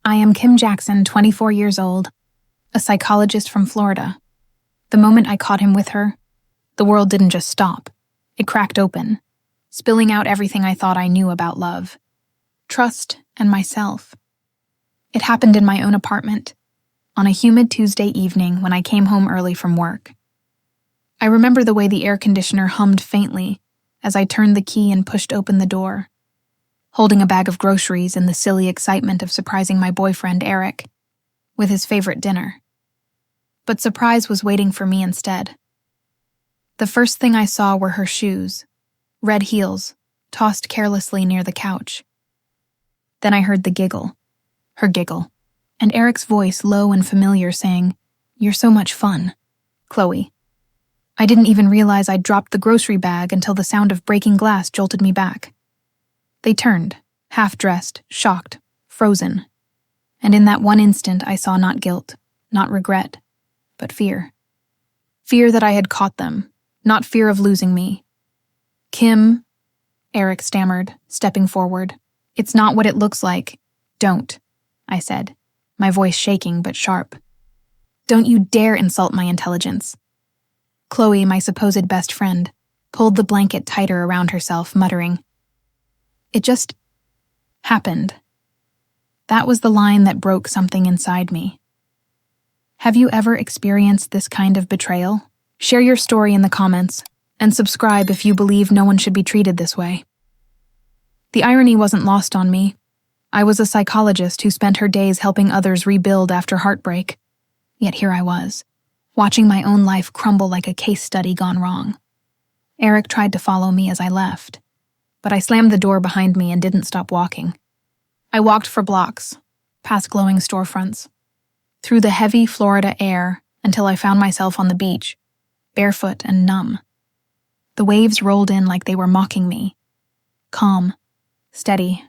I am Kim Jackson, 24 years old, a psychologist from Florida. The moment I caught him with her, the world didn't just stop. It cracked open, spilling out everything I thought I knew about love, trust, and myself. It happened in my own apartment, on a humid Tuesday evening when I came home early from work. I remember the way the air conditioner hummed faintly as I turned the key and pushed open the door, holding a bag of groceries in the silly excitement of surprising my boyfriend, Eric, with his favorite dinner. But surprise was waiting for me instead. The first thing I saw were her shoes, red heels, tossed carelessly near the couch. Then I heard her giggle, and Eric's voice low and familiar saying, "You're so much fun, Chloe." I didn't even realize I'd dropped the grocery bag until the sound of breaking glass jolted me back. They turned, half-dressed, shocked, frozen. And in that one instant I saw not guilt, not regret, but fear. Fear that I had caught them, not fear of losing me. "Kim," Eric stammered, stepping forward. "It's not what it looks like. Don't," I said, my voice shaking but sharp. "Don't you dare insult my intelligence." Chloe, my supposed best friend, pulled the blanket tighter around herself, muttering, "It just happened." That was the line that broke something inside me. Have you ever experienced this kind of betrayal? Share your story in the comments, and subscribe if you believe no one should be treated this way. The irony wasn't lost on me. I was a psychologist who spent her days helping others rebuild after heartbreak. Yet here I was, watching my own life crumble like a case study gone wrong. Eric tried to follow me as I left, but I slammed the door behind me and didn't stop walking. I walked for blocks, past glowing storefronts, through the heavy Florida air until I found myself on the beach, barefoot and numb. The waves rolled in like they were mocking me, calm, steady,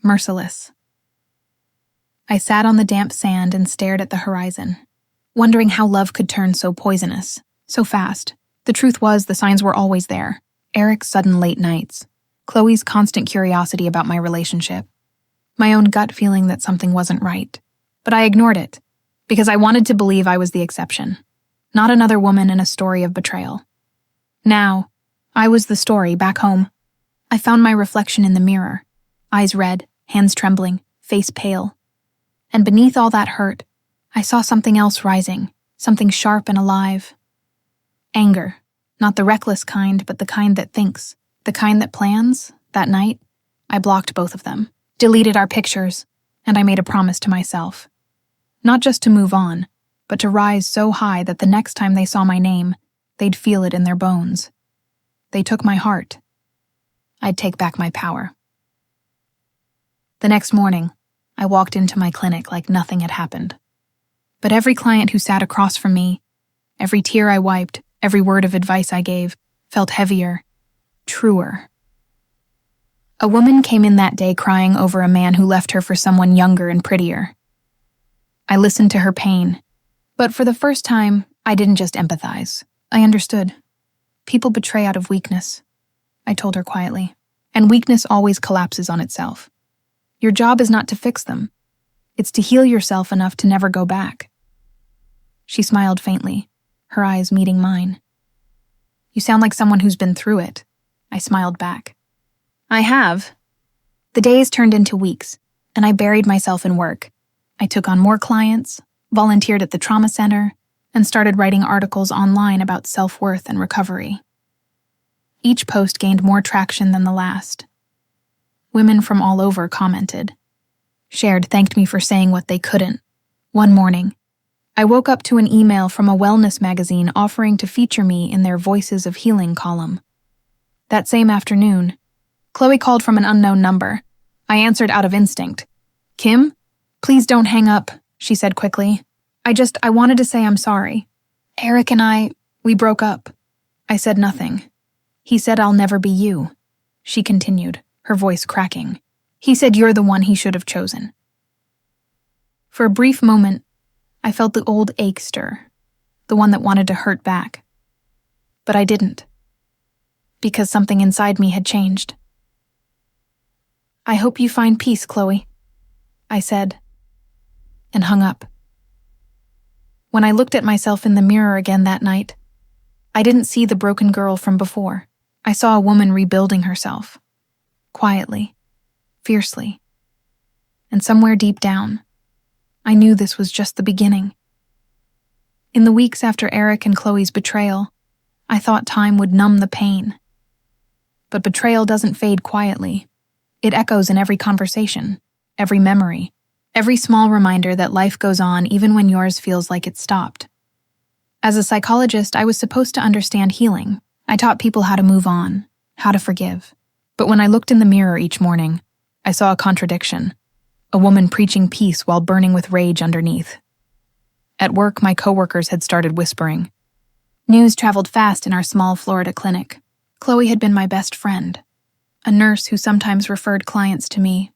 merciless. I sat on the damp sand and stared at the horizon, wondering how love could turn so poisonous, so fast. The truth was, the signs were always there. Eric's sudden late nights, Chloe's constant curiosity about my relationship, my own gut feeling that something wasn't right. But I ignored it, because I wanted to believe I was the exception, not another woman in a story of betrayal. Now, I was the story back home. I found my reflection in the mirror, eyes red, hands trembling, face pale. And beneath all that hurt, I saw something else rising, something sharp and alive. Anger, not the reckless kind, but the kind that thinks, the kind that plans. That night, I blocked both of them, deleted our pictures, and I made a promise to myself. Not just to move on, but to rise so high that the next time they saw my name, they'd feel it in their bones. They took my heart. I'd take back my power. The next morning, I walked into my clinic like nothing had happened. But every client who sat across from me, every tear I wiped, every word of advice I gave, felt heavier, truer. A woman came in that day crying over a man who left her for someone younger and prettier. I listened to her pain, but for the first time, I didn't just empathize. I understood. People betray out of weakness, I told her quietly, and weakness always collapses on itself. Your job is not to fix them. It's to heal yourself enough to never go back. She smiled faintly, her eyes meeting mine. "You sound like someone who's been through it," I smiled back. "I have." The days turned into weeks, and I buried myself in work. I took on more clients, volunteered at the trauma center, and started writing articles online about self-worth and recovery. Each post gained more traction than the last. Women from all over commented, shared, thanked me for saying what they couldn't. One morning, I woke up to an email from a wellness magazine offering to feature me in their Voices of Healing column. That same afternoon, Chloe called from an unknown number. I answered out of instinct. "Kim? Please don't hang up," she said quickly. I wanted to say I'm sorry. Eric and we broke up." I said nothing. "He said I'll never be you," she continued, her voice cracking. "He said you're the one he should have chosen." For a brief moment, I felt the old ache stir, the one that wanted to hurt back. But I didn't, because something inside me had changed. "I hope you find peace, Chloe," I said, and hung up. When I looked at myself in the mirror again that night, I didn't see the broken girl from before. I saw a woman rebuilding herself. Quietly. Fiercely. And somewhere deep down, I knew this was just the beginning. In the weeks after Eric and Chloe's betrayal, I thought time would numb the pain. But betrayal doesn't fade quietly. It echoes in every conversation, every memory, every small reminder that life goes on even when yours feels like it stopped. As a psychologist, I was supposed to understand healing. I taught people how to move on, how to forgive. But when I looked in the mirror each morning, I saw a contradiction. A woman preaching peace while burning with rage underneath. At work, my coworkers had started whispering. News traveled fast in our small Florida clinic. Chloe had been my best friend, a nurse who sometimes referred clients to me.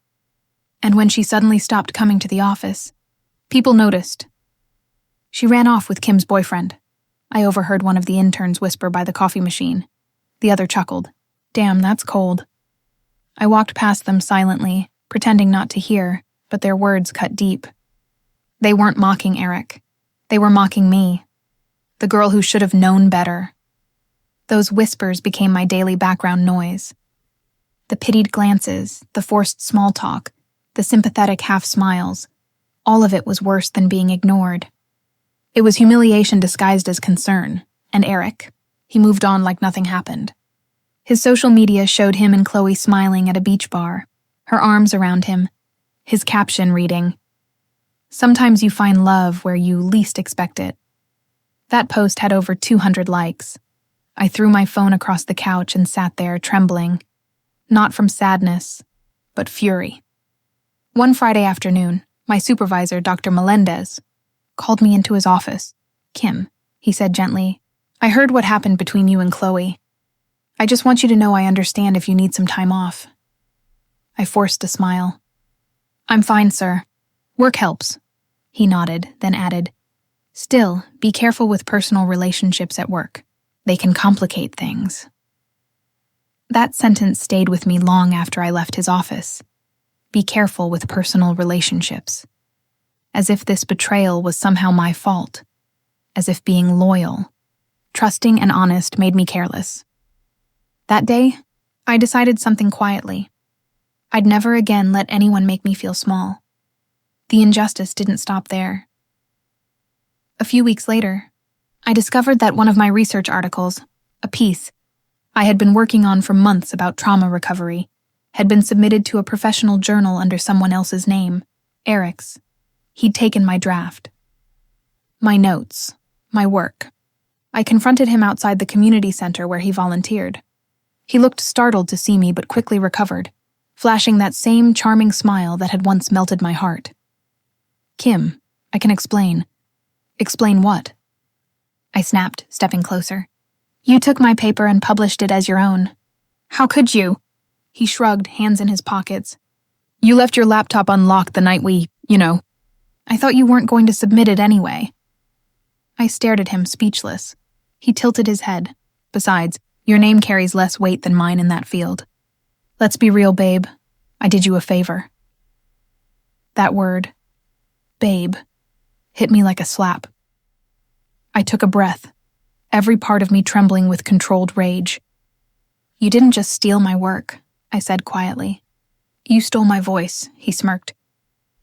And when she suddenly stopped coming to the office, people noticed. She ran off with Kim's boyfriend. I overheard one of the interns whisper by the coffee machine. The other chuckled. Damn, that's cold. I walked past them silently, pretending not to hear, but their words cut deep. They weren't mocking Eric. They were mocking me, the girl who should have known better. Those whispers became my daily background noise. The pitied glances, the forced small talk, the sympathetic half smiles, all of it was worse than being ignored. It was humiliation disguised as concern, and Eric, he moved on like nothing happened. His social media showed him and Chloe smiling at a beach bar, her arms around him, his caption reading, "Sometimes you find love where you least expect it." That post had over 200 likes. I threw my phone across the couch and sat there trembling, not from sadness, but fury. One Friday afternoon, my supervisor, Dr. Melendez, called me into his office. "Kim," he said gently, "I heard what happened between you and Chloe. I just want you to know I understand if you need some time off." I forced a smile. "I'm fine, sir. Work helps." He nodded, then added, "Still, be careful with personal relationships at work. They can complicate things." That sentence stayed with me long after I left his office. Be careful with personal relationships. As if this betrayal was somehow my fault. As if being loyal, trusting and honest made me careless. That day, I decided something quietly. I'd never again let anyone make me feel small. The injustice didn't stop there. A few weeks later, I discovered that one of my research articles, a piece I had been working on for months about trauma recovery, had been submitted to a professional journal under someone else's name, Eric's. He'd taken my draft. My notes, my work. I confronted him outside the community center where he volunteered. He looked startled to see me but quickly recovered, flashing that same charming smile that had once melted my heart. "Kim, I can explain." "Explain what?" I snapped, stepping closer. "You took my paper and published it as your own. How could you?" He shrugged, hands in his pockets. "You left your laptop unlocked the night we, I thought you weren't going to submit it anyway." I stared at him, speechless. He tilted his head. "Besides, your name carries less weight than mine in that field. Let's be real, babe. I did you a favor." That word, babe, hit me like a slap. I took a breath, every part of me trembling with controlled rage. "You didn't just steal my work," I said quietly. "You stole my voice," he smirked.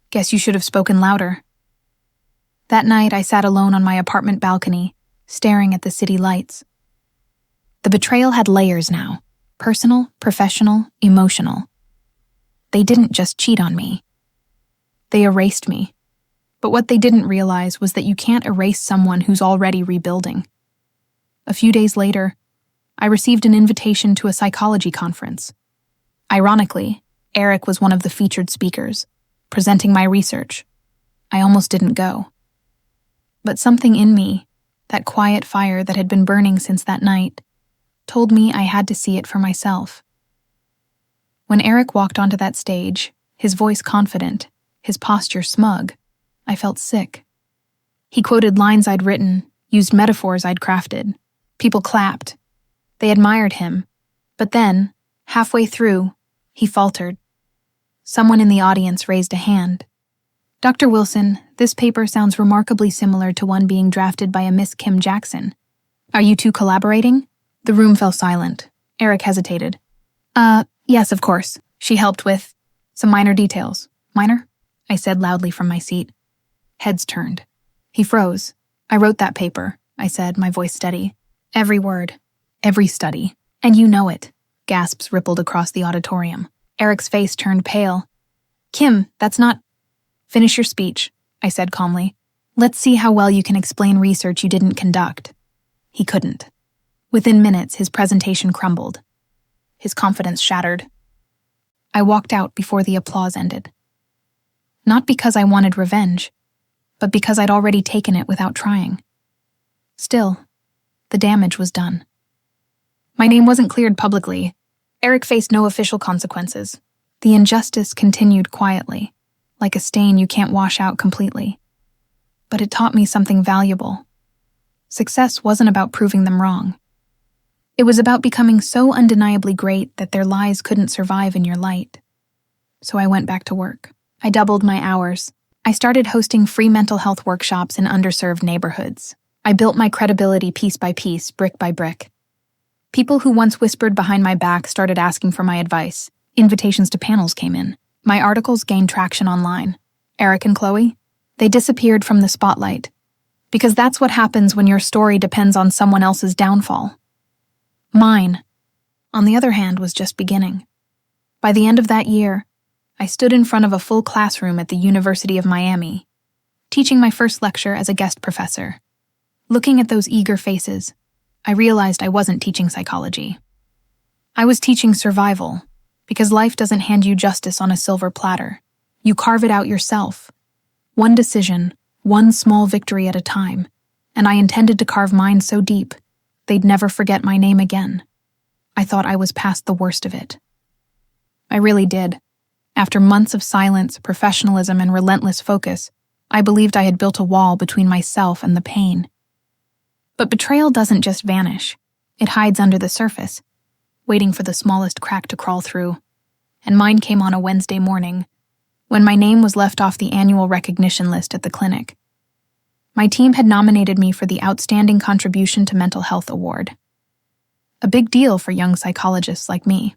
"Guess you should have spoken louder." That night, I sat alone on my apartment balcony, staring at the city lights. The betrayal had layers now, personal, professional, emotional. They didn't just cheat on me. They erased me. But what they didn't realize was that you can't erase someone who's already rebuilding. A few days later, I received an invitation to a psychology conference. Ironically, Eric was one of the featured speakers, presenting my research. I almost didn't go. But something in me, that quiet fire that had been burning since that night, told me I had to see it for myself. When Eric walked onto that stage, his voice confident, his posture smug, I felt sick. He quoted lines I'd written, used metaphors I'd crafted. People clapped. They admired him. But then, halfway through, he faltered. Someone in the audience raised a hand. Dr. Wilson, this paper sounds remarkably similar to one being drafted by a Miss Kim Jackson. Are you two collaborating? The room fell silent. Eric hesitated. Yes, of course. She helped with some minor details. Minor? I said loudly from my seat. Heads turned. He froze. I wrote that paper, I said, my voice steady. Every word. Every study. And you know it. Gasps rippled across the auditorium. Eric's face turned pale. Kim, that's not... Finish your speech, I said calmly. Let's see how well you can explain research you didn't conduct. He couldn't. Within minutes, his presentation crumbled. His confidence shattered. I walked out before the applause ended. Not because I wanted revenge, but because I'd already taken it without trying. Still, the damage was done. My name wasn't cleared publicly. Eric faced no official consequences. The injustice continued quietly, like a stain you can't wash out completely. But it taught me something valuable. Success wasn't about proving them wrong. It was about becoming so undeniably great that their lies couldn't survive in your light. So I went back to work. I doubled my hours. I started hosting free mental health workshops in underserved neighborhoods. I built my credibility piece by piece, brick by brick. People who once whispered behind my back started asking for my advice. Invitations to panels came in. My articles gained traction online. Eric and Chloe? They disappeared from the spotlight. Because that's what happens when your story depends on someone else's downfall. Mine, on the other hand, was just beginning. By the end of that year, I stood in front of a full classroom at the University of Miami, teaching my first lecture as a guest professor. Looking at those eager faces, I realized I wasn't teaching psychology. I was teaching survival, because life doesn't hand you justice on a silver platter. You carve it out yourself. One decision, one small victory at a time, and I intended to carve mine so deep, they'd never forget my name again. I thought I was past the worst of it. I really did. After months of silence, professionalism, and relentless focus, I believed I had built a wall between myself and the pain. But betrayal doesn't just vanish. It hides under the surface, waiting for the smallest crack to crawl through. And mine came on a Wednesday morning, when my name was left off the annual recognition list at the clinic. My team had nominated me for the Outstanding Contribution to Mental Health Award. A big deal for young psychologists like me.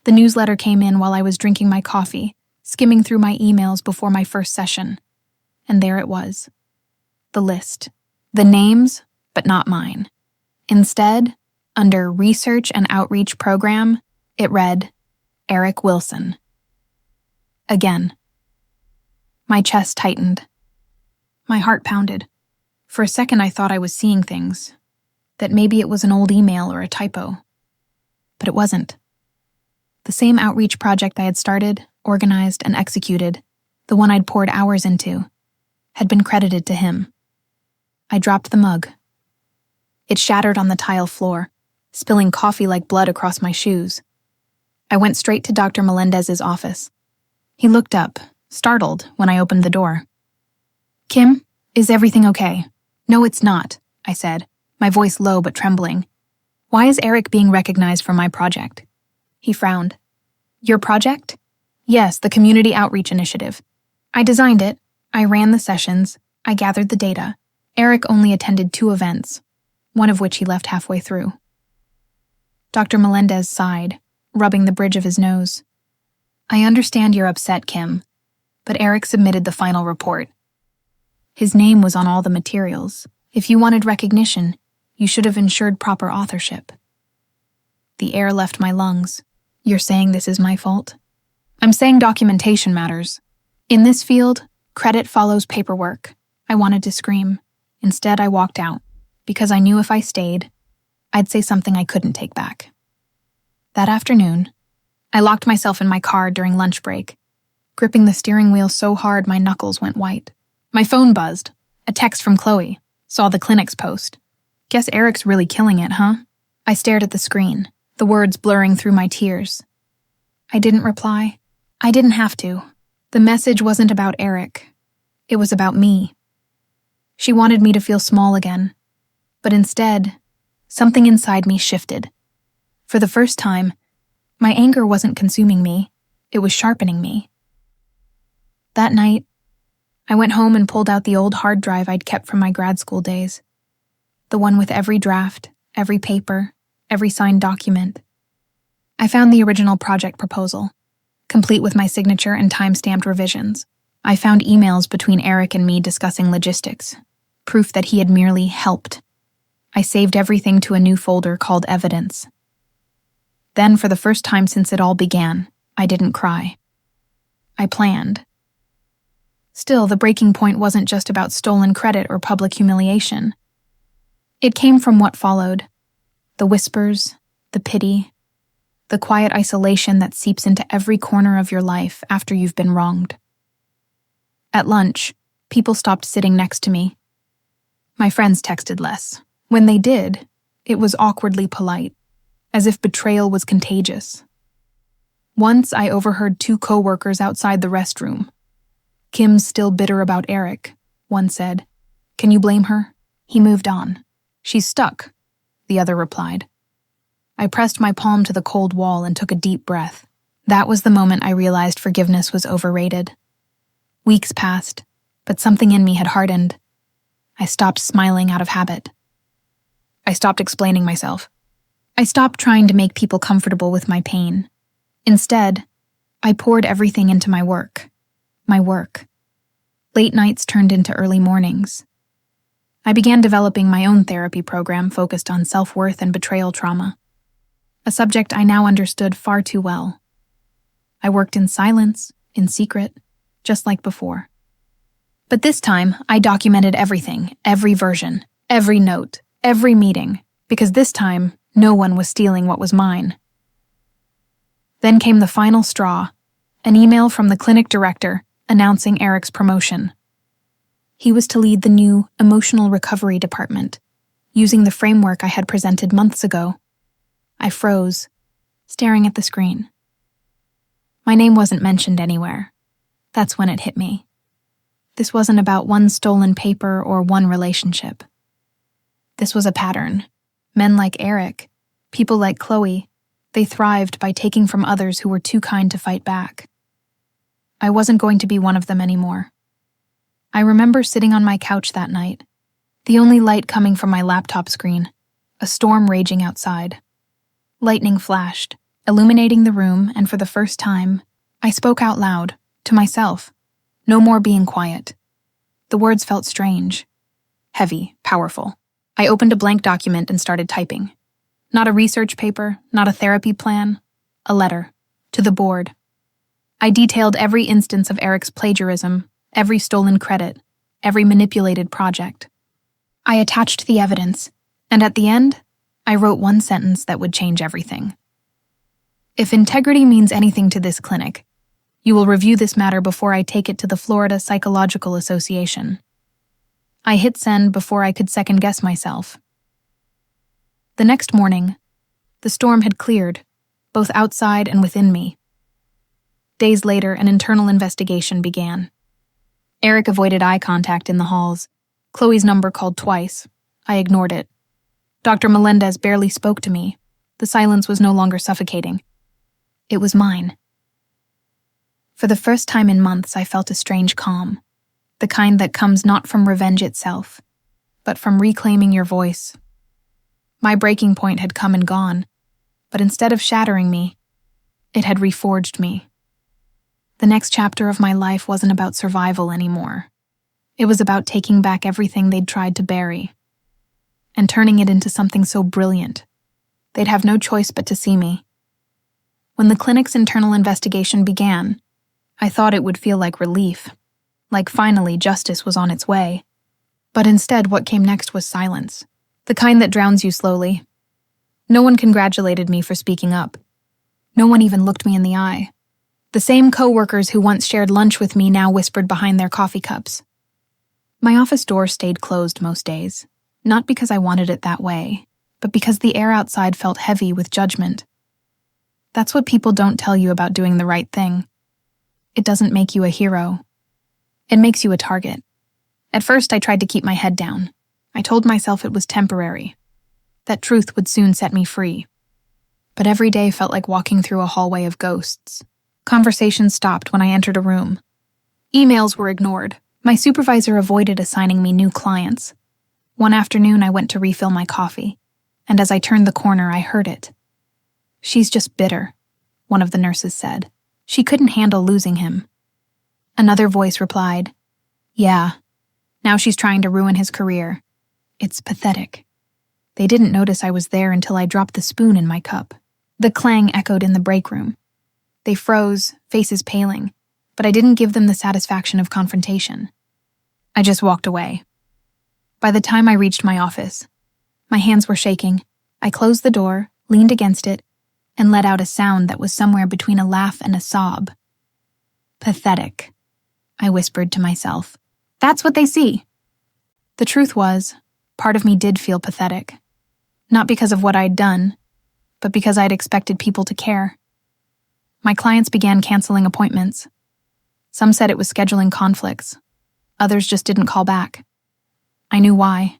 The newsletter came in while I was drinking my coffee, skimming through my emails before my first session. And there it was. The list. The names, but not mine. Instead, under Research and Outreach Program, it read, Eric Wilson. Again. My chest tightened. My heart pounded. For a second I thought I was seeing things, that maybe it was an old email or a typo. But it wasn't. The same outreach project I had started, organized, and executed, the one I'd poured hours into, had been credited to him. I dropped the mug. It shattered on the tile floor, spilling coffee like blood across my shoes. I went straight to Dr. Melendez's office. He looked up, startled, when I opened the door. Kim, is everything okay? No, it's not, I said, my voice low but trembling. Why is Eric being recognized for my project? He frowned. Your project? Yes, the Community Outreach Initiative. I designed it, I ran the sessions, I gathered the data. Eric only attended 2 events, one of which he left halfway through. Dr. Melendez sighed, rubbing the bridge of his nose. I understand you're upset, Kim, but Eric submitted the final report. His name was on all the materials. If you wanted recognition, you should have ensured proper authorship. The air left my lungs. You're saying this is my fault? I'm saying documentation matters. In this field, credit follows paperwork. I wanted to scream. Instead, I walked out, because I knew if I stayed, I'd say something I couldn't take back. That afternoon, I locked myself in my car during lunch break, gripping the steering wheel so hard my knuckles went white. My phone buzzed. A text from Chloe. Saw the clinic's post. Guess Eric's really killing it, huh? I stared at the screen, the words blurring through my tears. I didn't reply. I didn't have to. The message wasn't about Eric. It was about me. She wanted me to feel small again. But instead, something inside me shifted. For the first time, my anger wasn't consuming me. It was sharpening me. That night, I went home and pulled out the old hard drive I'd kept from my grad school days. The one with every draft, every paper, every signed document. I found the original project proposal, complete with my signature and time-stamped revisions. I found emails between Eric and me discussing logistics, proof that he had merely helped. I saved everything to a new folder called Evidence. Then, for the first time since it all began, I didn't cry. I planned. Still, the breaking point wasn't just about stolen credit or public humiliation. It came from what followed. The whispers, the pity, the quiet isolation that seeps into every corner of your life after you've been wronged. At lunch, people stopped sitting next to me. My friends texted less. When they did, it was awkwardly polite, as if betrayal was contagious. Once I overheard 2 coworkers outside the restroom. "Kim's still bitter about Eric," one said. "Can you blame her? He moved on." "She's stuck," the other replied. I pressed my palm to the cold wall and took a deep breath. That was the moment I realized forgiveness was overrated. Weeks passed, but something in me had hardened. I stopped smiling out of habit. I stopped explaining myself. I stopped trying to make people comfortable with my pain. Instead, I poured everything into my work. My work. Late nights turned into early mornings. I began developing my own therapy program focused on self-worth and betrayal trauma, a subject I now understood far too well. I worked in silence, in secret, just like before. But this time, I documented everything, every version, every note, every meeting, because this time, no one was stealing what was mine. Then came the final straw, an email from the clinic director announcing Eric's promotion. He was to lead the new emotional recovery department, using the framework I had presented months ago. I froze, staring at the screen. My name wasn't mentioned anywhere. That's when it hit me. This wasn't about one stolen paper or one relationship. This was a pattern. Men like Eric, people like Chloe, they thrived by taking from others who were too kind to fight back. I wasn't going to be one of them anymore. I remember sitting on my couch that night, the only light coming from my laptop screen, a storm raging outside. Lightning flashed, illuminating the room, and for the first time, I spoke out loud, to myself. No more being quiet. The words felt strange, heavy, powerful. I opened a blank document and started typing. Not a research paper, not a therapy plan, a letter, to the board. I detailed every instance of Eric's plagiarism, every stolen credit, every manipulated project. I attached the evidence, and at the end, I wrote one sentence that would change everything. If integrity means anything to this clinic, you will review this matter before I take it to the Florida Psychological Association. I hit send before I could second-guess myself. The next morning, the storm had cleared, both outside and within me. Days later, an internal investigation began. Eric avoided eye contact in the halls. Chloe's number called twice. I ignored it. Dr. Melendez barely spoke to me. The silence was no longer suffocating. It was mine. For the first time in months, I felt a strange calm, the kind that comes not from revenge itself, but from reclaiming your voice. My breaking point had come and gone, but instead of shattering me, it had reforged me. The next chapter of my life wasn't about survival anymore. It was about taking back everything they'd tried to bury, and turning it into something so brilliant, they'd have no choice but to see me. When the clinic's internal investigation began, I thought it would feel like relief, like finally justice was on its way. But instead, what came next was silence, the kind that drowns you slowly. No one congratulated me for speaking up. No one even looked me in the eye. The same coworkers who once shared lunch with me now whispered behind their coffee cups. My office door stayed closed most days, not because I wanted it that way, but because the air outside felt heavy with judgment. That's what people don't tell you about doing the right thing. It doesn't make you a hero. It makes you a target. At first, I tried to keep my head down. I told myself it was temporary, that truth would soon set me free. But every day felt like walking through a hallway of ghosts. Conversations stopped when I entered a room. Emails were ignored. My supervisor avoided assigning me new clients. One afternoon, I went to refill my coffee, and as I turned the corner, I heard it. "She's just bitter," one of the nurses said. "She couldn't handle losing him." Another voice replied, "Yeah, now she's trying to ruin his career. It's pathetic." They didn't notice I was there until I dropped the spoon in my cup. The clang echoed in the break room. They froze, faces paling, but I didn't give them the satisfaction of confrontation. I just walked away. By the time I reached my office, my hands were shaking. I closed the door, leaned against it, and let out a sound that was somewhere between a laugh and a sob. "Pathetic," I whispered to myself. "That's what they see." The truth was, part of me did feel pathetic. Not because of what I'd done, but because I'd expected people to care. My clients began canceling appointments. Some said it was scheduling conflicts. Others just didn't call back. I knew why.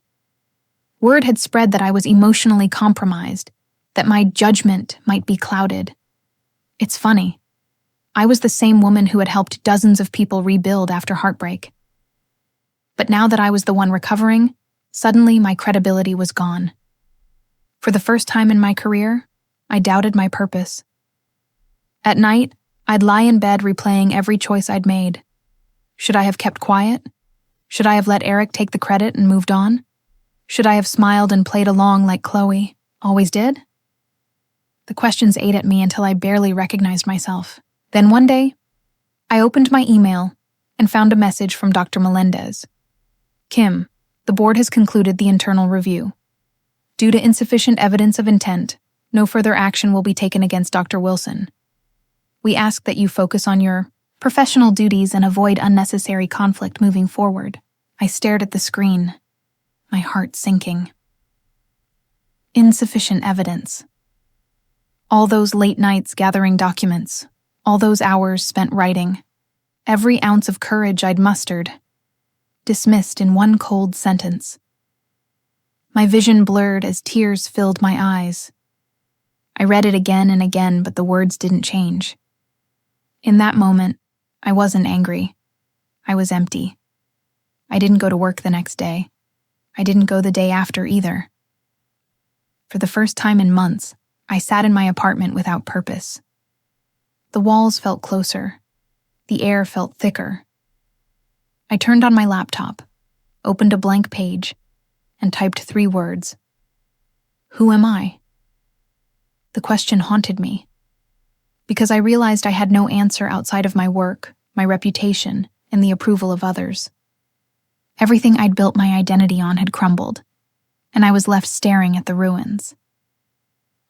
Word had spread that I was emotionally compromised, that my judgment might be clouded. It's funny. I was the same woman who had helped dozens of people rebuild after heartbreak. But now that I was the one recovering, suddenly my credibility was gone. For the first time in my career, I doubted my purpose. At night, I'd lie in bed replaying every choice I'd made. Should I have kept quiet? Should I have let Eric take the credit and moved on? Should I have smiled and played along like Chloe always did? The questions ate at me until I barely recognized myself. Then one day, I opened my email and found a message from Dr. Melendez. "Kim, the board has concluded the internal review. Due to insufficient evidence of intent, no further action will be taken against Dr. Wilson. We ask that you focus on your professional duties and avoid unnecessary conflict moving forward." I stared at the screen, my heart sinking. Insufficient evidence. All those late nights gathering documents, all those hours spent writing, every ounce of courage I'd mustered, dismissed in one cold sentence. My vision blurred as tears filled my eyes. I read it again and again, but the words didn't change. In that moment, I wasn't angry. I was empty. I didn't go to work the next day. I didn't go the day after either. For the first time in months, I sat in my apartment without purpose. The walls felt closer. The air felt thicker. I turned on my laptop, opened a blank page, and typed 3 words. Who am I? The question haunted me, because I realized I had no answer outside of my work, my reputation, and the approval of others. Everything I'd built my identity on had crumbled, and I was left staring at the ruins.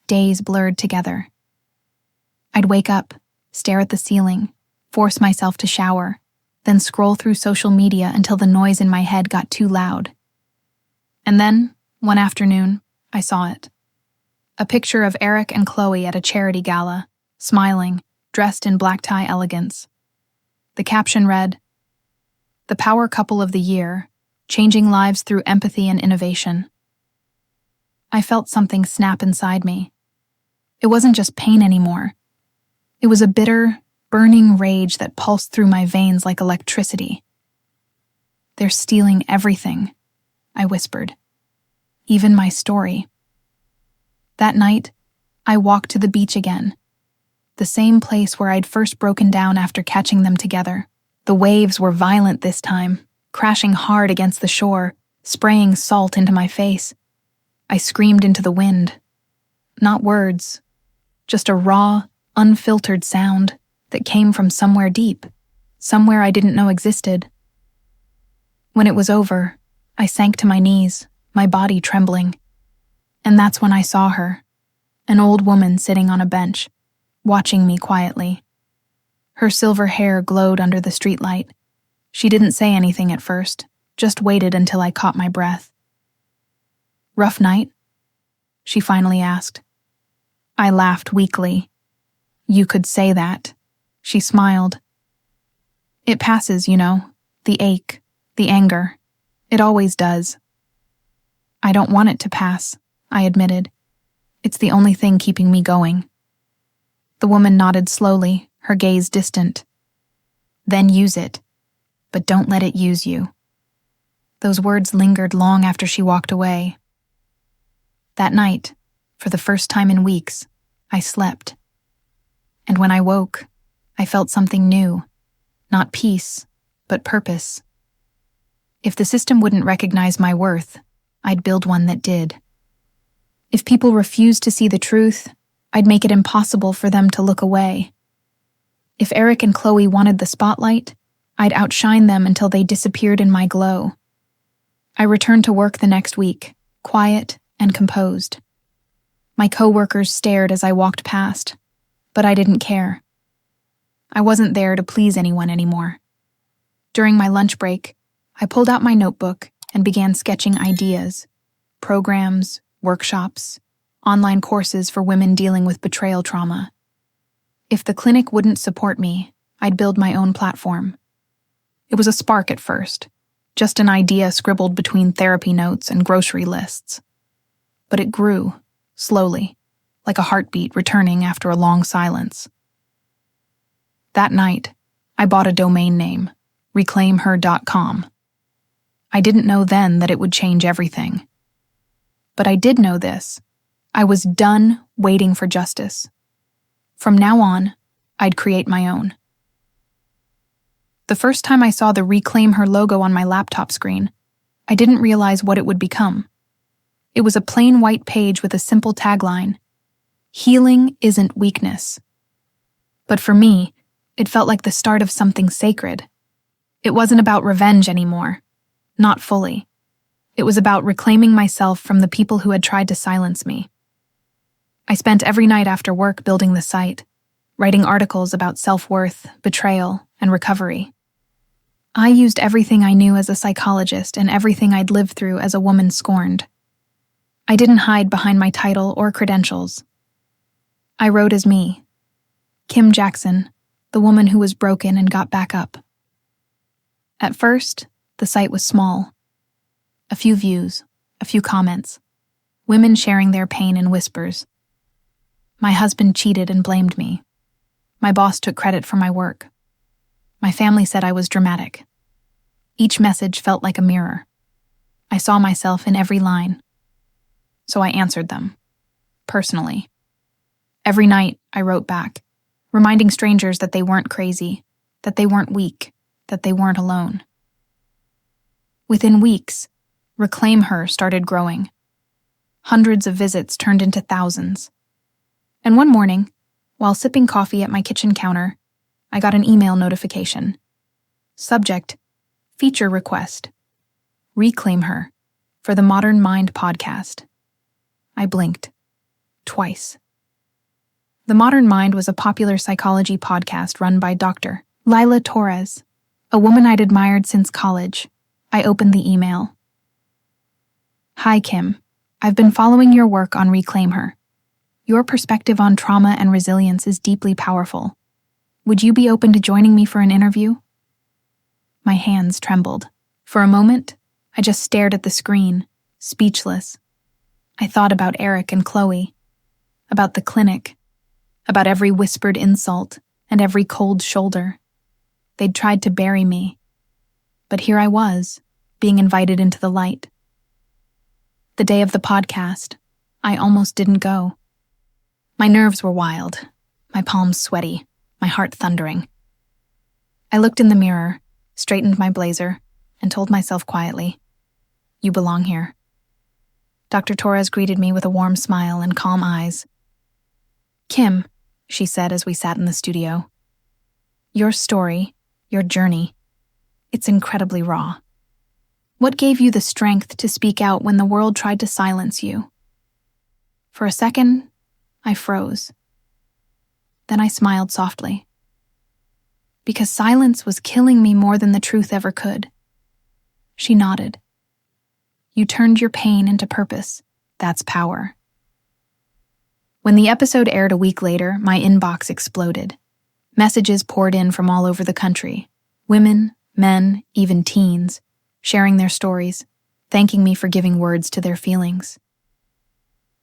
Days blurred together. I'd wake up, stare at the ceiling, force myself to shower, then scroll through social media until the noise in my head got too loud. And then, one afternoon, I saw it. A picture of Eric and Chloe at a charity gala, smiling, dressed in black tie elegance. The caption read, "The power couple of the year, changing lives through empathy and innovation." I felt something snap inside me. It wasn't just pain anymore. It was a bitter, burning rage that pulsed through my veins like electricity. "They're stealing everything," I whispered. "Even my story." That night, I walked to the beach again. The same place where I'd first broken down after catching them together. The waves were violent this time, crashing hard against the shore, spraying salt into my face. I screamed into the wind. Not words, just a raw, unfiltered sound that came from somewhere deep, somewhere I didn't know existed. When it was over, I sank to my knees, my body trembling. And that's when I saw her, an old woman sitting on a bench, watching me quietly. Her silver hair glowed under the streetlight. She didn't say anything at first, just waited until I caught my breath. "Rough night?" she finally asked. I laughed weakly. "You could say that." She smiled. "It passes, you know, the ache, the anger. It always does." "I don't want it to pass," I admitted. "It's the only thing keeping me going." The woman nodded slowly, her gaze distant. "Then use it. but don't let it use you. Those words lingered long after she walked away. That night, for the first time in weeks, I slept. And when I woke, I felt something new. Not peace, but purpose. If the system wouldn't recognize my worth, I'd build one that did. If people refused to see the truth, I'd make it impossible for them to look away. If Eric and Chloe wanted the spotlight, I'd outshine them until they disappeared in my glow. I returned to work the next week, quiet and composed. My coworkers stared as I walked past, but I didn't care. I wasn't there to please anyone anymore. During my lunch break, I pulled out my notebook and began sketching ideas, programs, workshops, online courses for women dealing with betrayal trauma. If the clinic wouldn't support me, I'd build my own platform. It was a spark at first, just an idea scribbled between therapy notes and grocery lists. But it grew, slowly, like a heartbeat returning after a long silence. That night, I bought a domain name, reclaimher.com. I didn't know then that it would change everything. But I did know this. I was done waiting for justice. From now on, I'd create my own. The first time I saw the Reclaim Her logo on my laptop screen, I didn't realize what it would become. It was a plain white page with a simple tagline: "Healing isn't weakness." But for me, it felt like the start of something sacred. It wasn't about revenge anymore. Not fully. It was about reclaiming myself from the people who had tried to silence me. I spent every night after work building the site, writing articles about self-worth, betrayal, and recovery. I used everything I knew as a psychologist and everything I'd lived through as a woman scorned. I didn't hide behind my title or credentials. I wrote as me, Kim Jackson, the woman who was broken and got back up. At first, the site was small. A few views, a few comments, women sharing their pain in whispers. My husband cheated and blamed me. My boss took credit for my work. My family said I was dramatic. Each message felt like a mirror. I saw myself in every line. So I answered them, personally. Every night, I wrote back, reminding strangers that they weren't crazy, that they weren't weak, that they weren't alone. Within weeks, Reclaim Her started growing. Hundreds of visits turned into thousands. And one morning, while sipping coffee at my kitchen counter, I got an email notification. Subject: Feature request. Reclaim Her for the Modern Mind podcast. I blinked. Twice. The Modern Mind was a popular psychology podcast run by Dr. Lila Torres, a woman I'd admired since college. I opened the email. Hi, Kim. I've been following your work on Reclaim Her. Your perspective on trauma and resilience is deeply powerful. Would you be open to joining me for an interview? My hands trembled. For a moment, I just stared at the screen, speechless. I thought about Eric and Chloe, about the clinic, about every whispered insult and every cold shoulder. They'd tried to bury me. But here I was, being invited into the light. The day of the podcast, I almost didn't go. My nerves were wild, my palms sweaty, my heart thundering. I looked in the mirror, straightened my blazer, and told myself quietly, "You belong here." Dr. Torres greeted me with a warm smile and calm eyes. "Kim," she said as we sat in the studio, "your story, your journey, it's incredibly raw. What gave you the strength to speak out when the world tried to silence you?" For a second, I froze. Then I smiled softly. Because silence was killing me more than the truth ever could. She nodded. "You turned your pain into purpose. That's power." When the episode aired a week later, my inbox exploded. Messages poured in from all over the country. Women, men, even teens, sharing their stories, thanking me for giving words to their feelings.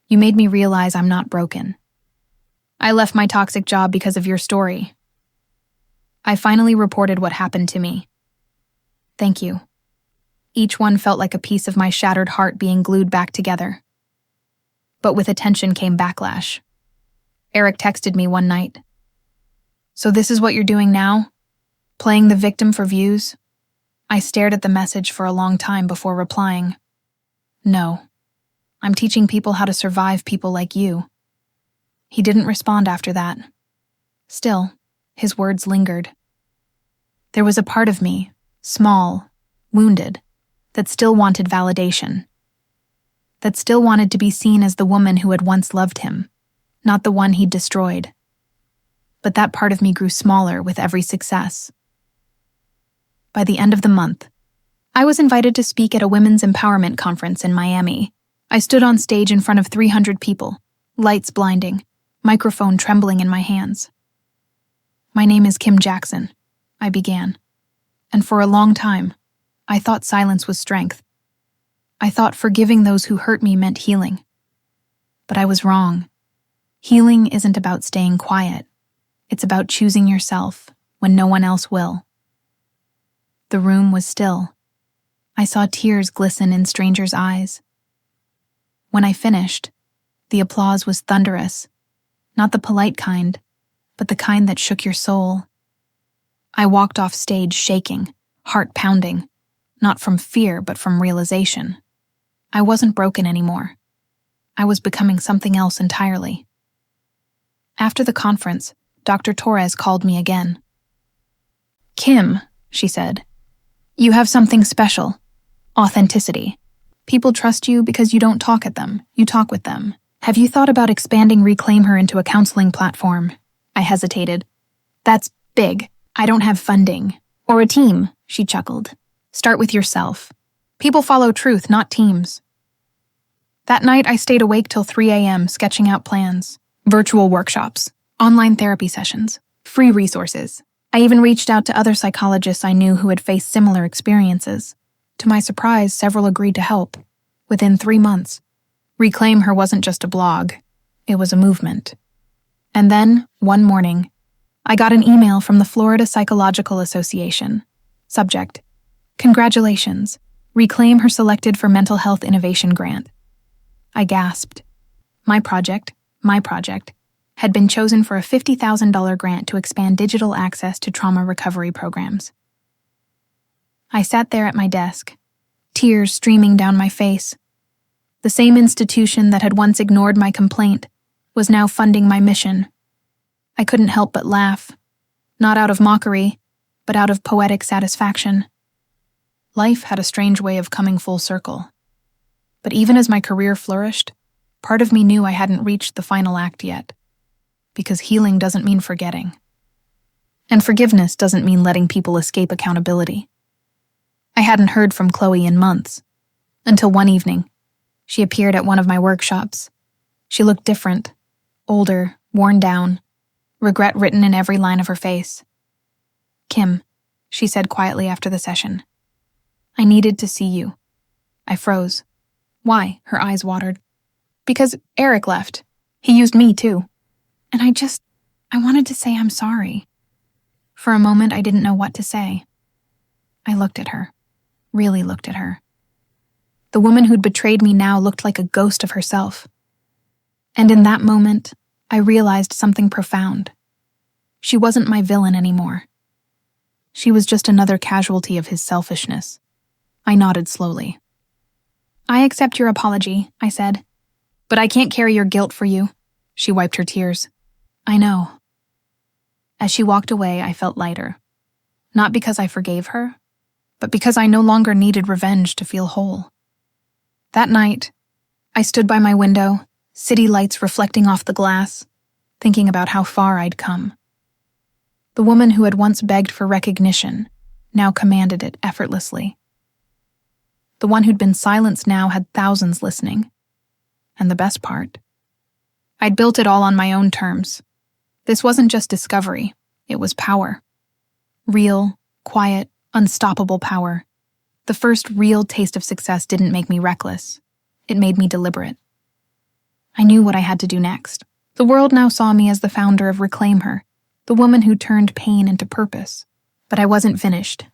"You made me realize I'm not broken. I left my toxic job because of your story." I finally reported what happened to me. Thank you. Each one felt like a piece of my shattered heart being glued back together. But with attention came backlash. Eric texted me one night. So this is what you're doing now? Playing the victim for views? I stared at the message for a long time before replying. No. I'm teaching people how to survive people like you. He didn't respond after that. Still, his words lingered. There was a part of me, small, wounded, that still wanted validation. That still wanted to be seen as the woman who had once loved him, not the one he'd destroyed. But that part of me grew smaller with every success. By the end of the month, I was invited to speak at a women's empowerment conference in Miami. I stood on stage in front of 300 people, lights blinding, microphone trembling in my hands. My name is Kim Jackson, I began, and for a long time, I thought silence was strength. I thought forgiving those who hurt me meant healing. But I was wrong. Healing isn't about staying quiet. It's about choosing yourself when no one else will. The room was still. I saw tears glisten in strangers' eyes. When I finished, the applause was thunderous, not the polite kind, but the kind that shook your soul. I walked off stage shaking, heart pounding, not from fear but from realization. I wasn't broken anymore. I was becoming something else entirely. After the conference, Dr. Torres called me again. Kim, she said, you have something special. Authenticity. People trust you because you don't talk at them, you talk with them. Have you thought about expanding Reclaim Her into a counseling platform? I hesitated. That's big. I don't have funding. Or a team, she chuckled. Start with yourself. People follow truth, not teams. That night, I stayed awake till 3 a.m. sketching out plans. Virtual workshops, online therapy sessions, free resources. I even reached out to other psychologists I knew who had faced similar experiences. To my surprise, several agreed to help. Within 3 months, Reclaim Her wasn't just a blog. It was a movement. And then, one morning, I got an email from the Florida Psychological Association. Subject: Congratulations. Reclaim Her selected for Mental Health Innovation Grant. I gasped. My project, had been chosen for a $50,000 grant to expand digital access to trauma recovery programs. I sat there at my desk, tears streaming down my face. The same institution that had once ignored my complaint was now funding my mission. I couldn't help but laugh, not out of mockery, but out of poetic satisfaction. Life had a strange way of coming full circle. But even as my career flourished, part of me knew I hadn't reached the final act yet. Because healing doesn't mean forgetting. And forgiveness doesn't mean letting people escape accountability. I hadn't heard from Chloe in months, until one evening. She appeared at one of my workshops. She looked different, older, worn down, regret written in every line of her face. Kim, she said quietly after the session. I needed to see you. I froze. Why? Her eyes watered. Because Eric left. He used me too. And I wanted to say I'm sorry. For a moment, I didn't know what to say. I looked at her, really looked at her. The woman who'd betrayed me now looked like a ghost of herself. And in that moment, I realized something profound. She wasn't my villain anymore. She was just another casualty of his selfishness. I nodded slowly. I accept your apology, I said. But I can't carry your guilt for you. She wiped her tears. I know. As she walked away, I felt lighter. Not because I forgave her, but because I no longer needed revenge to feel whole. That night, I stood by my window, city lights reflecting off the glass, thinking about how far I'd come. The woman who had once begged for recognition now commanded it effortlessly. The one who'd been silenced now had thousands listening. And the best part, I'd built it all on my own terms. This wasn't just discovery, it was power. Real, quiet, unstoppable power. The first real taste of success didn't make me reckless. It made me deliberate. I knew what I had to do next. The world now saw me as the founder of Reclaim Her, the woman who turned pain into purpose. But I wasn't finished.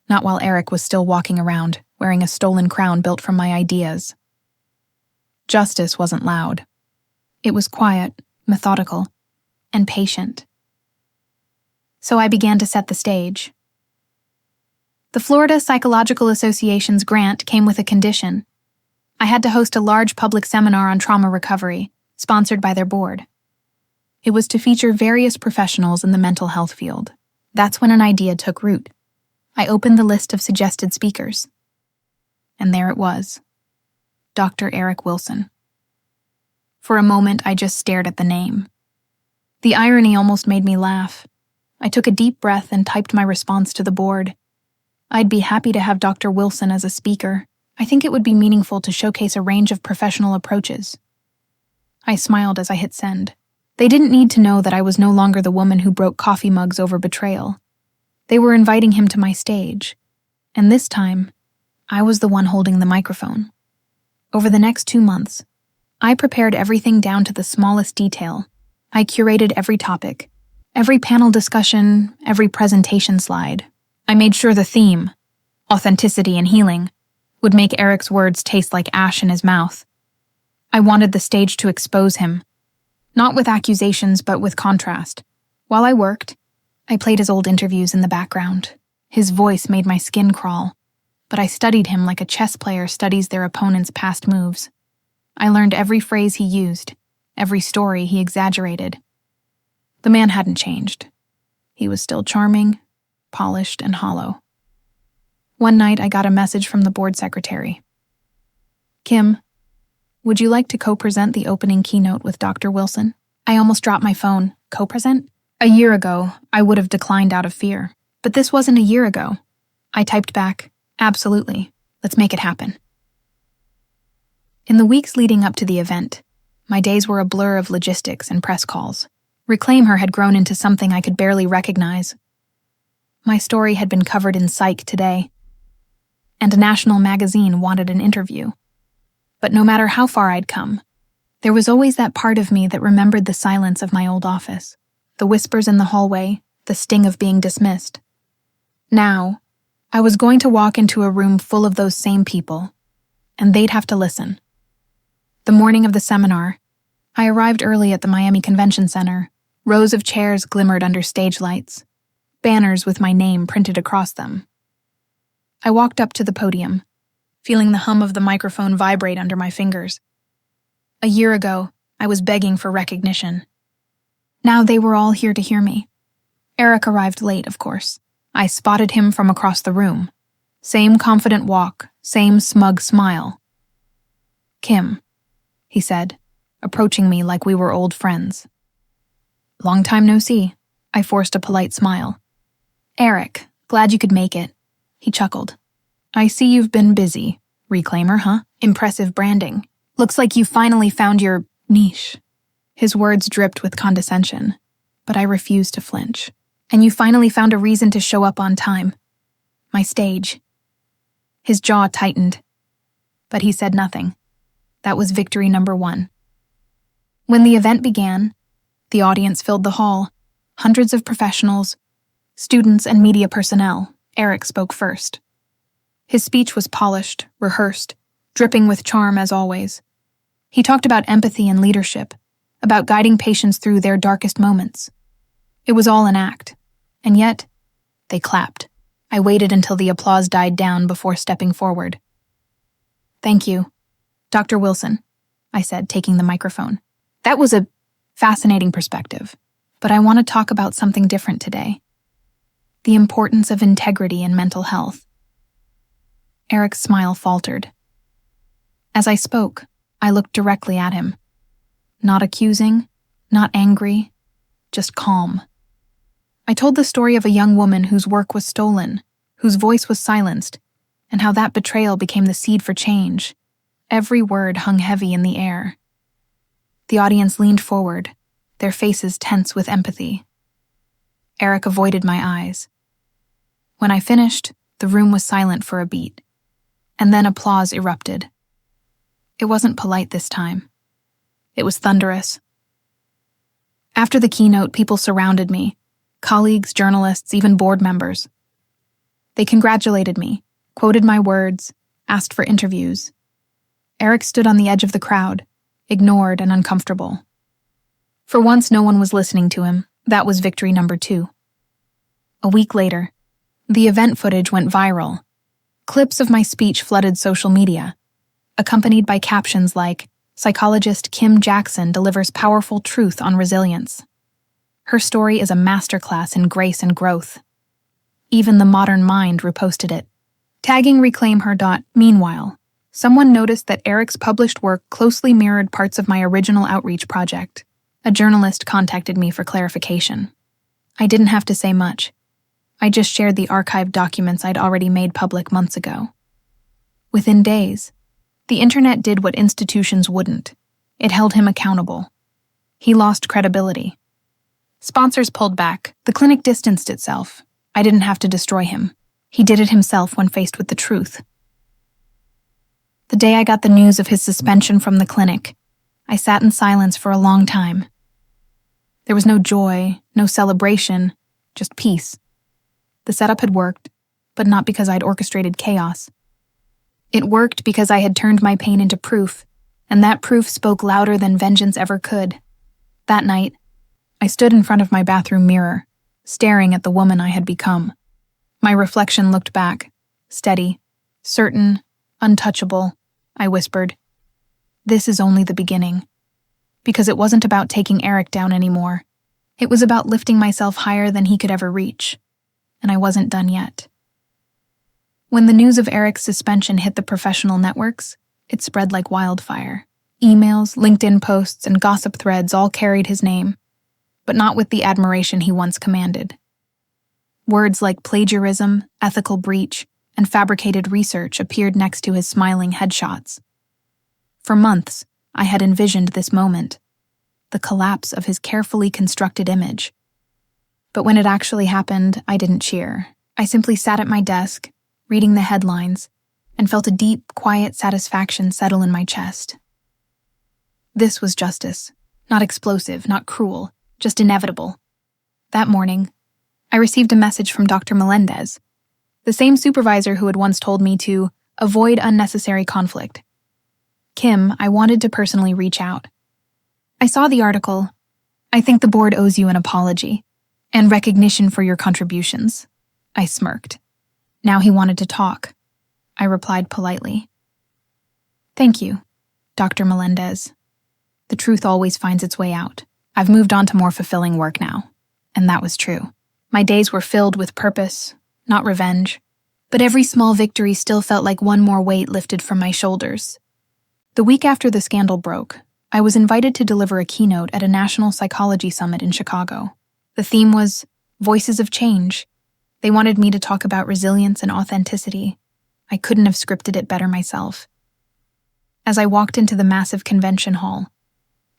Not while Eric was still walking around, wearing a stolen crown built from my ideas. Justice wasn't loud. It was quiet, methodical, and patient. So I began to set the stage. The Florida Psychological Association's grant came with a condition. I had to host a large public seminar on trauma recovery, sponsored by their board. It was to feature various professionals in the mental health field. That's when an idea took root. I opened the list of suggested speakers. And there it was. Dr. Eric Wilson. For a moment, I just stared at the name. The irony almost made me laugh. I took a deep breath and typed my response to the board. I'd be happy to have Dr. Wilson as a speaker. I think it would be meaningful to showcase a range of professional approaches. I smiled as I hit send. They didn't need to know that I was no longer the woman who broke coffee mugs over betrayal. They were inviting him to my stage, and this time, I was the one holding the microphone. Over the next 2 months, I prepared everything down to the smallest detail. I curated every topic, every panel discussion, every presentation slide. I made sure the theme, authenticity and healing, would make Eric's words taste like ash in his mouth. I wanted the stage to expose him, not with accusations but with contrast. While I worked, I played his old interviews in the background. His voice made my skin crawl, but I studied him like a chess player studies their opponent's past moves. I learned every phrase he used, every story he exaggerated. The man hadn't changed. He was still charming, polished, and hollow. One night, I got a message from the board secretary. "Kim, would you like to co-present the opening keynote with Dr. Wilson?" I almost dropped my phone. Co-present? A year ago, I would have declined out of fear. But this wasn't a year ago. I typed back, "Absolutely. Let's make it happen." In the weeks leading up to the event, my days were a blur of logistics and press calls. Reclaim Her had grown into something I could barely recognize. My story had been covered in Psych Today, and a national magazine wanted an interview. But no matter how far I'd come, there was always that part of me that remembered the silence of my old office, the whispers in the hallway, the sting of being dismissed. Now, I was going to walk into a room full of those same people, and they'd have to listen. The morning of the seminar, I arrived early at the Miami Convention Center. Rows of chairs glimmered under stage lights, banners with my name printed across them. I walked up to the podium, feeling the hum of the microphone vibrate under my fingers. A year ago, I was begging for recognition. Now they were all here to hear me. Eric arrived late, of course. I spotted him from across the room. Same confident walk, same smug smile. "Kim," he said, approaching me like we were old friends. "Long time no see." I forced a polite smile. "Eric, glad you could make it." He chuckled. "I see you've been busy. Reclaimer, huh? Impressive branding. Looks like you finally found your niche." His words dripped with condescension, but I refused to flinch. "And you finally found a reason to show up on time. My stage." His jaw tightened, but he said nothing. That was victory number 1. When the event began, the audience filled the hall. Hundreds of professionals, students, and media personnel. Eric spoke first. His speech was polished, rehearsed, dripping with charm as always. He talked about empathy and leadership, about guiding patients through their darkest moments. It was all an act, and yet, they clapped. I waited until the applause died down before stepping forward. "Thank you, Dr. Wilson," I said, taking the microphone. "That was a fascinating perspective, but I want to talk about something different today. The importance of integrity in mental health." Eric's smile faltered. As I spoke, I looked directly at him. Not accusing, not angry, just calm. I told the story of a young woman whose work was stolen, whose voice was silenced, and how that betrayal became the seed for change. Every word hung heavy in the air. The audience leaned forward, their faces tense with empathy. Eric avoided my eyes. When I finished, the room was silent for a beat, and then applause erupted. It wasn't polite this time. It was thunderous. After the keynote, people surrounded me, colleagues, journalists, even board members. They congratulated me, quoted my words, asked for interviews. Eric stood on the edge of the crowd, ignored and uncomfortable. For once, no one was listening to him. That was victory number 2. A week later, the event footage went viral. Clips of my speech flooded social media, accompanied by captions like, "Psychologist Kim Jackson delivers powerful truth on resilience. Her story is a masterclass in grace and growth." Even The Modern Mind reposted it, tagging Reclaim Her. Meanwhile, someone noticed that Eric's published work closely mirrored parts of my original outreach project. A journalist contacted me for clarification. I didn't have to say much. I just shared the archived documents I'd already made public months ago. Within days, the internet did what institutions wouldn't. It held him accountable. He lost credibility. Sponsors pulled back. The clinic distanced itself. I didn't have to destroy him. He did it himself when faced with the truth. The day I got the news of his suspension from the clinic, I sat in silence for a long time. There was no joy, no celebration, just peace. The setup had worked, but not because I'd orchestrated chaos. It worked because I had turned my pain into proof, and that proof spoke louder than vengeance ever could. That night, I stood in front of my bathroom mirror, staring at the woman I had become. My reflection looked back, steady, certain, untouchable. I whispered, "This is only the beginning." Because it wasn't about taking Eric down anymore. It was about lifting myself higher than he could ever reach. And I wasn't done yet. When the news of Eric's suspension hit the professional networks, it spread like wildfire. Emails, LinkedIn posts, and gossip threads all carried his name, but not with the admiration he once commanded. Words like plagiarism, ethical breach, and fabricated research appeared next to his smiling headshots. For months, I had envisioned this moment, the collapse of his carefully constructed image. But when it actually happened, I didn't cheer. I simply sat at my desk, reading the headlines, and felt a deep, quiet satisfaction settle in my chest. This was justice, not explosive, not cruel, just inevitable. That morning, I received a message from Dr. Melendez, the same supervisor who had once told me to avoid unnecessary conflict. "Kim, I wanted to personally reach out. I saw the article. I think the board owes you an apology and recognition for your contributions." I smirked. Now he wanted to talk. I replied politely. "Thank you, Dr. Melendez. The truth always finds its way out. I've moved on to more fulfilling work now." And that was true. My days were filled with purpose, not revenge. But every small victory still felt like one more weight lifted from my shoulders. The week after the scandal broke, I was invited to deliver a keynote at a national psychology summit in Chicago. The theme was Voices of Change. They wanted me to talk about resilience and authenticity. I couldn't have scripted it better myself. As I walked into the massive convention hall,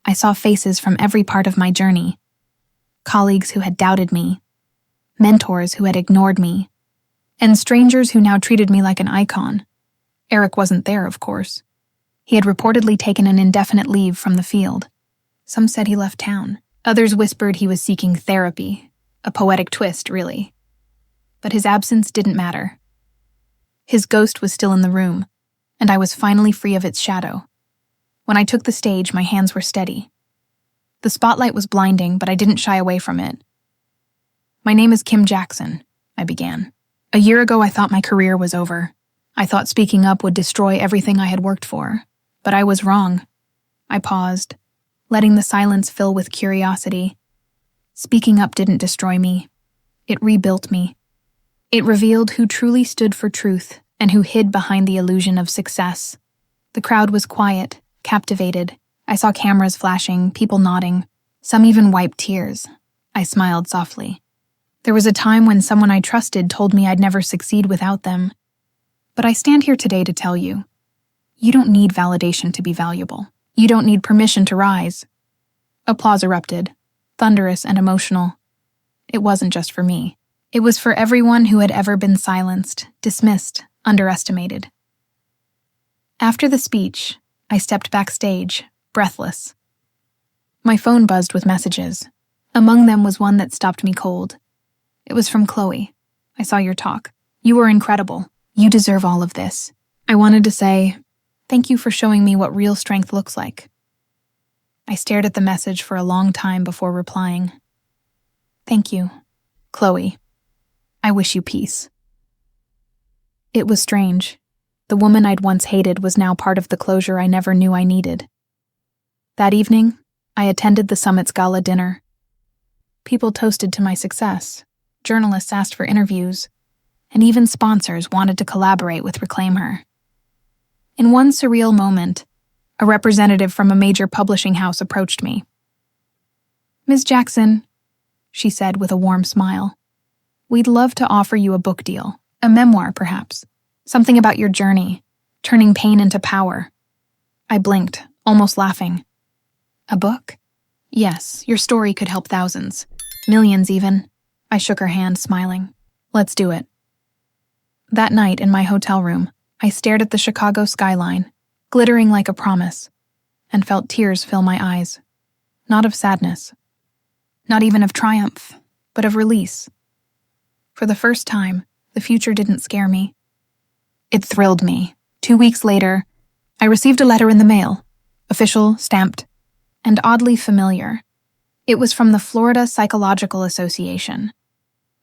I saw faces from every part of my journey. Colleagues who had doubted me, mentors who had ignored me, and strangers who now treated me like an icon. Eric wasn't there, of course. He had reportedly taken an indefinite leave from the field. Some said he left town. Others whispered he was seeking therapy. A poetic twist, really. But his absence didn't matter. His ghost was still in the room, and I was finally free of its shadow. When I took the stage, my hands were steady. The spotlight was blinding, but I didn't shy away from it. "My name is Kim Jackson," I began. "A year ago, I thought my career was over. I thought speaking up would destroy everything I had worked for. But I was wrong." I paused, letting the silence fill with curiosity. Speaking up didn't destroy me. It rebuilt me. It revealed who truly stood for truth and who hid behind the illusion of success. The crowd was quiet, captivated. I saw cameras flashing, people nodding. Some even wiped tears. I smiled softly. There was a time when someone I trusted told me I'd never succeed without them. But I stand here today to tell you, you don't need validation to be valuable. You don't need permission to rise. Applause erupted, thunderous and emotional. It wasn't just for me. It was for everyone who had ever been silenced, dismissed, underestimated. After the speech, I stepped backstage, breathless. My phone buzzed with messages. Among them was one that stopped me cold. It was from Chloe. "I saw your talk. You were incredible. You deserve all of this. I wanted to say, thank you for showing me what real strength looks like. I stared at the message for a long time before replying. Thank you, Chloe. I wish you peace. It was strange. The woman I'd once hated was now part of the closure I never knew I needed. That evening, I attended the summit's gala dinner. People toasted to my success, journalists asked for interviews, and even sponsors wanted to collaborate with Reclaim Her. In one surreal moment, a representative from a major publishing house approached me. Ms. Jackson, she said with a warm smile, we'd love to offer you a book deal, a memoir perhaps, something about your journey, turning pain into power. I blinked, almost laughing. A book? Yes, your story could help thousands, millions even. I shook her hand, smiling. Let's do it. That night in my hotel room, I stared at the Chicago skyline, glittering like a promise, and felt tears fill my eyes. Not of sadness. Not even of triumph, but of release. For the first time, the future didn't scare me. It thrilled me. 2 weeks later, I received a letter in the mail, official, stamped, and oddly familiar. It was from the Florida Psychological Association.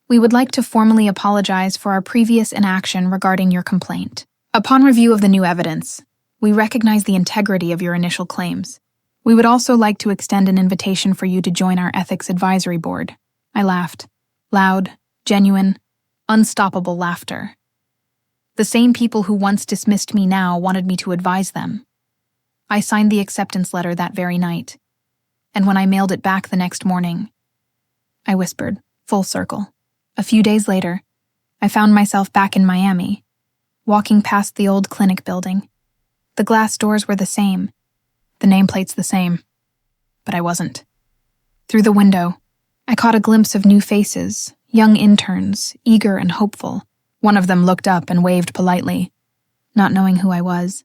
We would like to formally apologize for our previous inaction regarding your complaint. Upon review of the new evidence, we recognize the integrity of your initial claims. We would also like to extend an invitation for you to join our ethics advisory board. I laughed. Loud, genuine, unstoppable laughter. The same people who once dismissed me now wanted me to advise them. I signed the acceptance letter that very night, and when I mailed it back the next morning, I whispered, full circle. A few days later, I found myself back in Miami, walking past the old clinic building. The glass doors were the same, the nameplates the same, but I wasn't. Through the window, I caught a glimpse of new faces, young interns, eager and hopeful. One of them looked up and waved politely, not knowing who I was.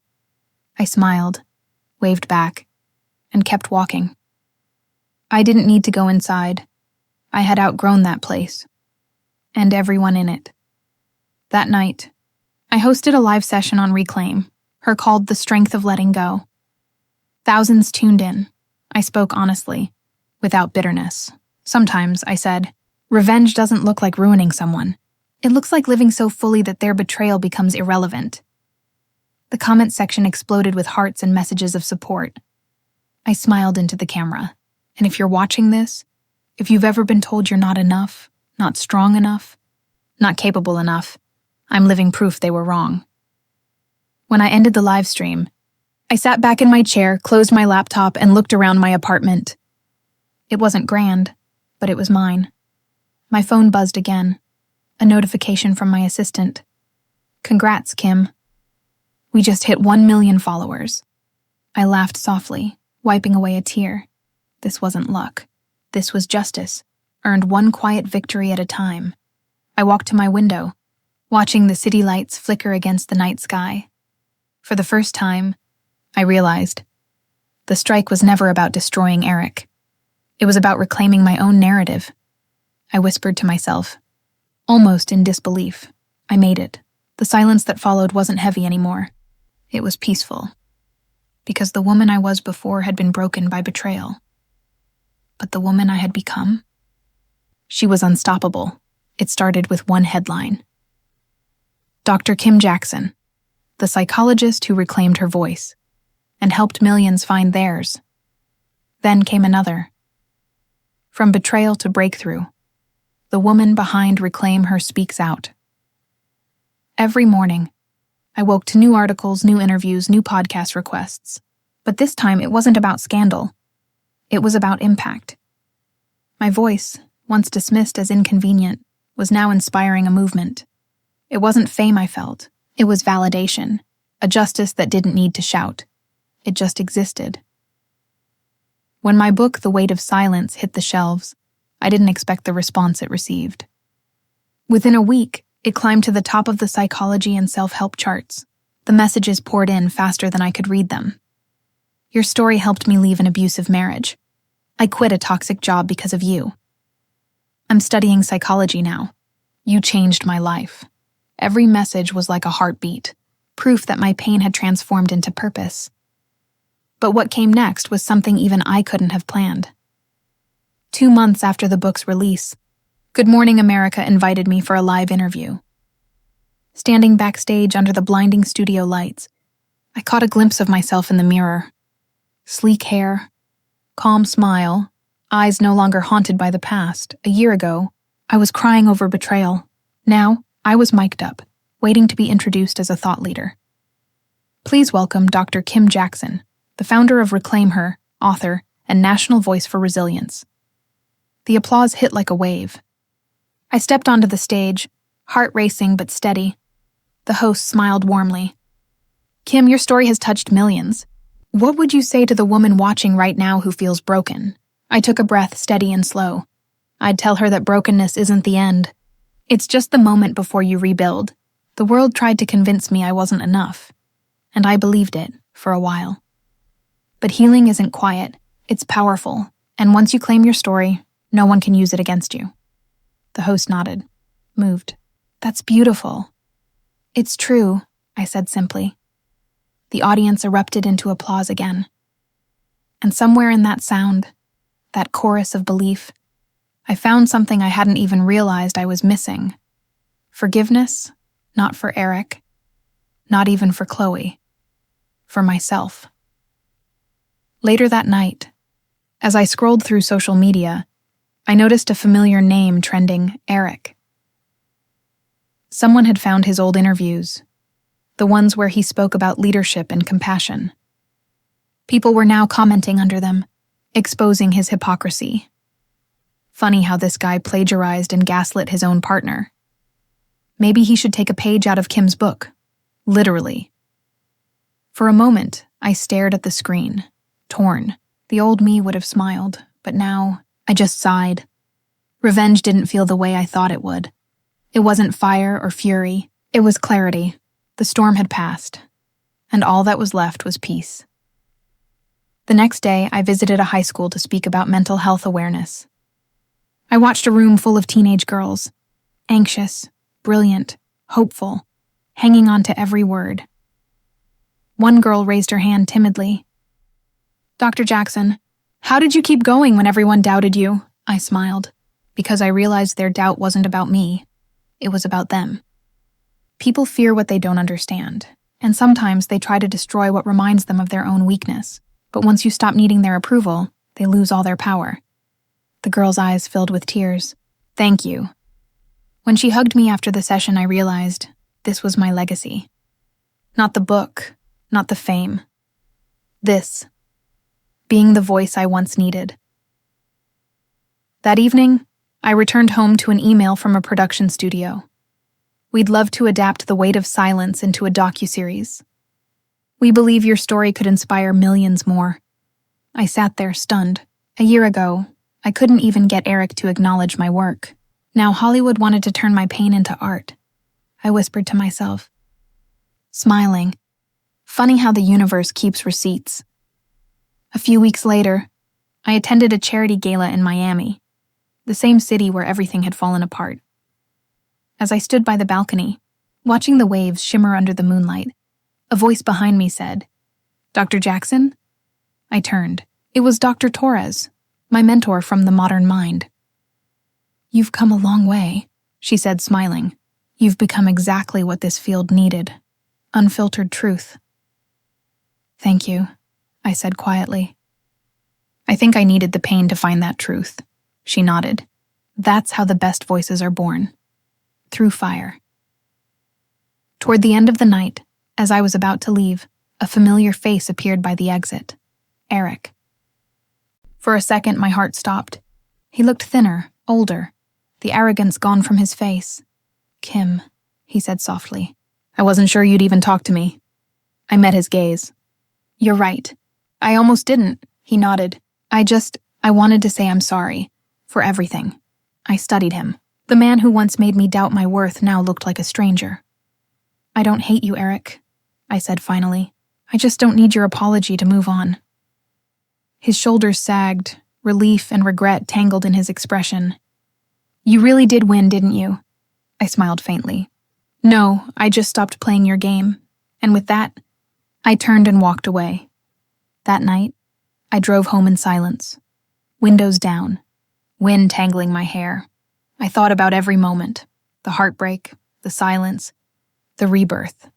I smiled, waved back, and kept walking. I didn't need to go inside. I had outgrown that place, and everyone in it. That night, I hosted a live session on Reclaim, her called The Strength of Letting Go. Thousands tuned in. I spoke honestly, without bitterness. Sometimes, I said, revenge doesn't look like ruining someone. It looks like living so fully that their betrayal becomes irrelevant. The comment section exploded with hearts and messages of support. I smiled into the camera. And if you're watching this, if you've ever been told you're not enough, not strong enough, not capable enough, I'm living proof they were wrong. When I ended the live stream, I sat back in my chair, closed my laptop, and looked around my apartment. It wasn't grand, but it was mine. My phone buzzed again. A notification from my assistant. Congrats, Kim. We just hit 1 million followers. I laughed softly, wiping away a tear. This wasn't luck. This was justice, earned one quiet victory at a time. I walked to my window, watching the city lights flicker against the night sky. For the first time, I realized the strike was never about destroying Eric. It was about reclaiming my own narrative. I whispered to myself, almost in disbelief. I made it. The silence that followed wasn't heavy anymore. It was peaceful. Because the woman I was before had been broken by betrayal. But the woman I had become? She was unstoppable. It started with one headline. Dr. Kim Jackson, the psychologist who reclaimed her voice and helped millions find theirs. Then came another. From betrayal to breakthrough, the woman behind Reclaim Her speaks out. Every morning, I woke to new articles, new interviews, new podcast requests. But this time, it wasn't about scandal. It was about impact. My voice, once dismissed as inconvenient, was now inspiring a movement. It wasn't fame I felt. It was validation, a justice that didn't need to shout. It just existed. When my book, The Weight of Silence, hit the shelves, I didn't expect the response it received. Within a week, it climbed to the top of the psychology and self-help charts. The messages poured in faster than I could read them. Your story helped me leave an abusive marriage. I quit a toxic job because of you. I'm studying psychology now. You changed my life. Every message was like a heartbeat, proof that my pain had transformed into purpose. But what came next was something even I couldn't have planned. 2 months after the book's release, Good Morning America invited me for a live interview. Standing backstage under the blinding studio lights, I caught a glimpse of myself in the mirror. Sleek hair, calm smile, eyes no longer haunted by the past. A year ago, I was crying over betrayal. Now, I was mic'd up, waiting to be introduced as a thought leader. Please welcome Dr. Kim Jackson, the founder of Reclaim Her, author, and national voice for resilience. The applause hit like a wave. I stepped onto the stage, heart racing but steady. The host smiled warmly. Kim, your story has touched millions. What would you say to the woman watching right now who feels broken? I took a breath, steady and slow. I'd tell her that brokenness isn't the end. It's just the moment before you rebuild. The world tried to convince me I wasn't enough, and I believed it for a while. But healing isn't quiet, it's powerful, and once you claim your story, no one can use it against you. The host nodded, moved. That's beautiful. It's true, I said simply. The audience erupted into applause again. And somewhere in that sound, that chorus of belief, I found something I hadn't even realized I was missing. Forgiveness, not for Eric, not even for Chloe, for myself. Later that night, as I scrolled through social media, I noticed a familiar name trending, Eric. Someone had found his old interviews, the ones where he spoke about leadership and compassion. People were now commenting under them, exposing his hypocrisy. Funny how this guy plagiarized and gaslit his own partner. Maybe he should take a page out of Kim's book. Literally. For a moment, I stared at the screen, torn. The old me would have smiled, but now I just sighed. Revenge didn't feel the way I thought it would. It wasn't fire or fury. It was clarity. The storm had passed, and all that was left was peace. The next day, I visited a high school to speak about mental health awareness. I watched a room full of teenage girls, anxious, brilliant, hopeful, hanging on to every word. One girl raised her hand timidly. Dr. Jackson, how did you keep going when everyone doubted you? I smiled, because I realized their doubt wasn't about me. It was about them. People fear what they don't understand, and sometimes they try to destroy what reminds them of their own weakness. But once you stop needing their approval, they lose all their power. The girl's eyes filled with tears. Thank you. When she hugged me after the session, I realized this was my legacy. Not the book, not the fame. This. Being the voice I once needed. That evening, I returned home to an email from a production studio. We'd love to adapt The Weight of Silence into a docuseries. We believe your story could inspire millions more. I sat there stunned. A year ago, I couldn't even get Eric to acknowledge my work. Now Hollywood wanted to turn my pain into art. I whispered to myself, smiling. Funny how the universe keeps receipts. A few weeks later, I attended a charity gala in Miami, the same city where everything had fallen apart. As I stood by the balcony, watching the waves shimmer under the moonlight, a voice behind me said, Dr. Jackson? I turned. It was Dr. Torres, my mentor from the modern mind. You've come a long way, she said, smiling. You've become exactly what this field needed. Unfiltered truth. Thank you, I said quietly. I think I needed the pain to find that truth, she nodded. That's how the best voices are born. Through fire. Toward the end of the night, as I was about to leave, a familiar face appeared by the exit. Eric. For a second, my heart stopped. He looked thinner, older, the arrogance gone from his face. Kim, he said softly. I wasn't sure you'd even talk to me. I met his gaze. You're right. I almost didn't, he nodded. I wanted to say I'm sorry. For everything. I studied him. The man who once made me doubt my worth now looked like a stranger. I don't hate you, Eric, I said finally. I just don't need your apology to move on. His shoulders sagged, relief and regret tangled in his expression. You really did win, didn't you? I smiled faintly. No, I just stopped playing your game. And with that, I turned and walked away. That night, I drove home in silence. Windows down, wind tangling my hair. I thought about every moment, the heartbreak, the silence, the rebirth.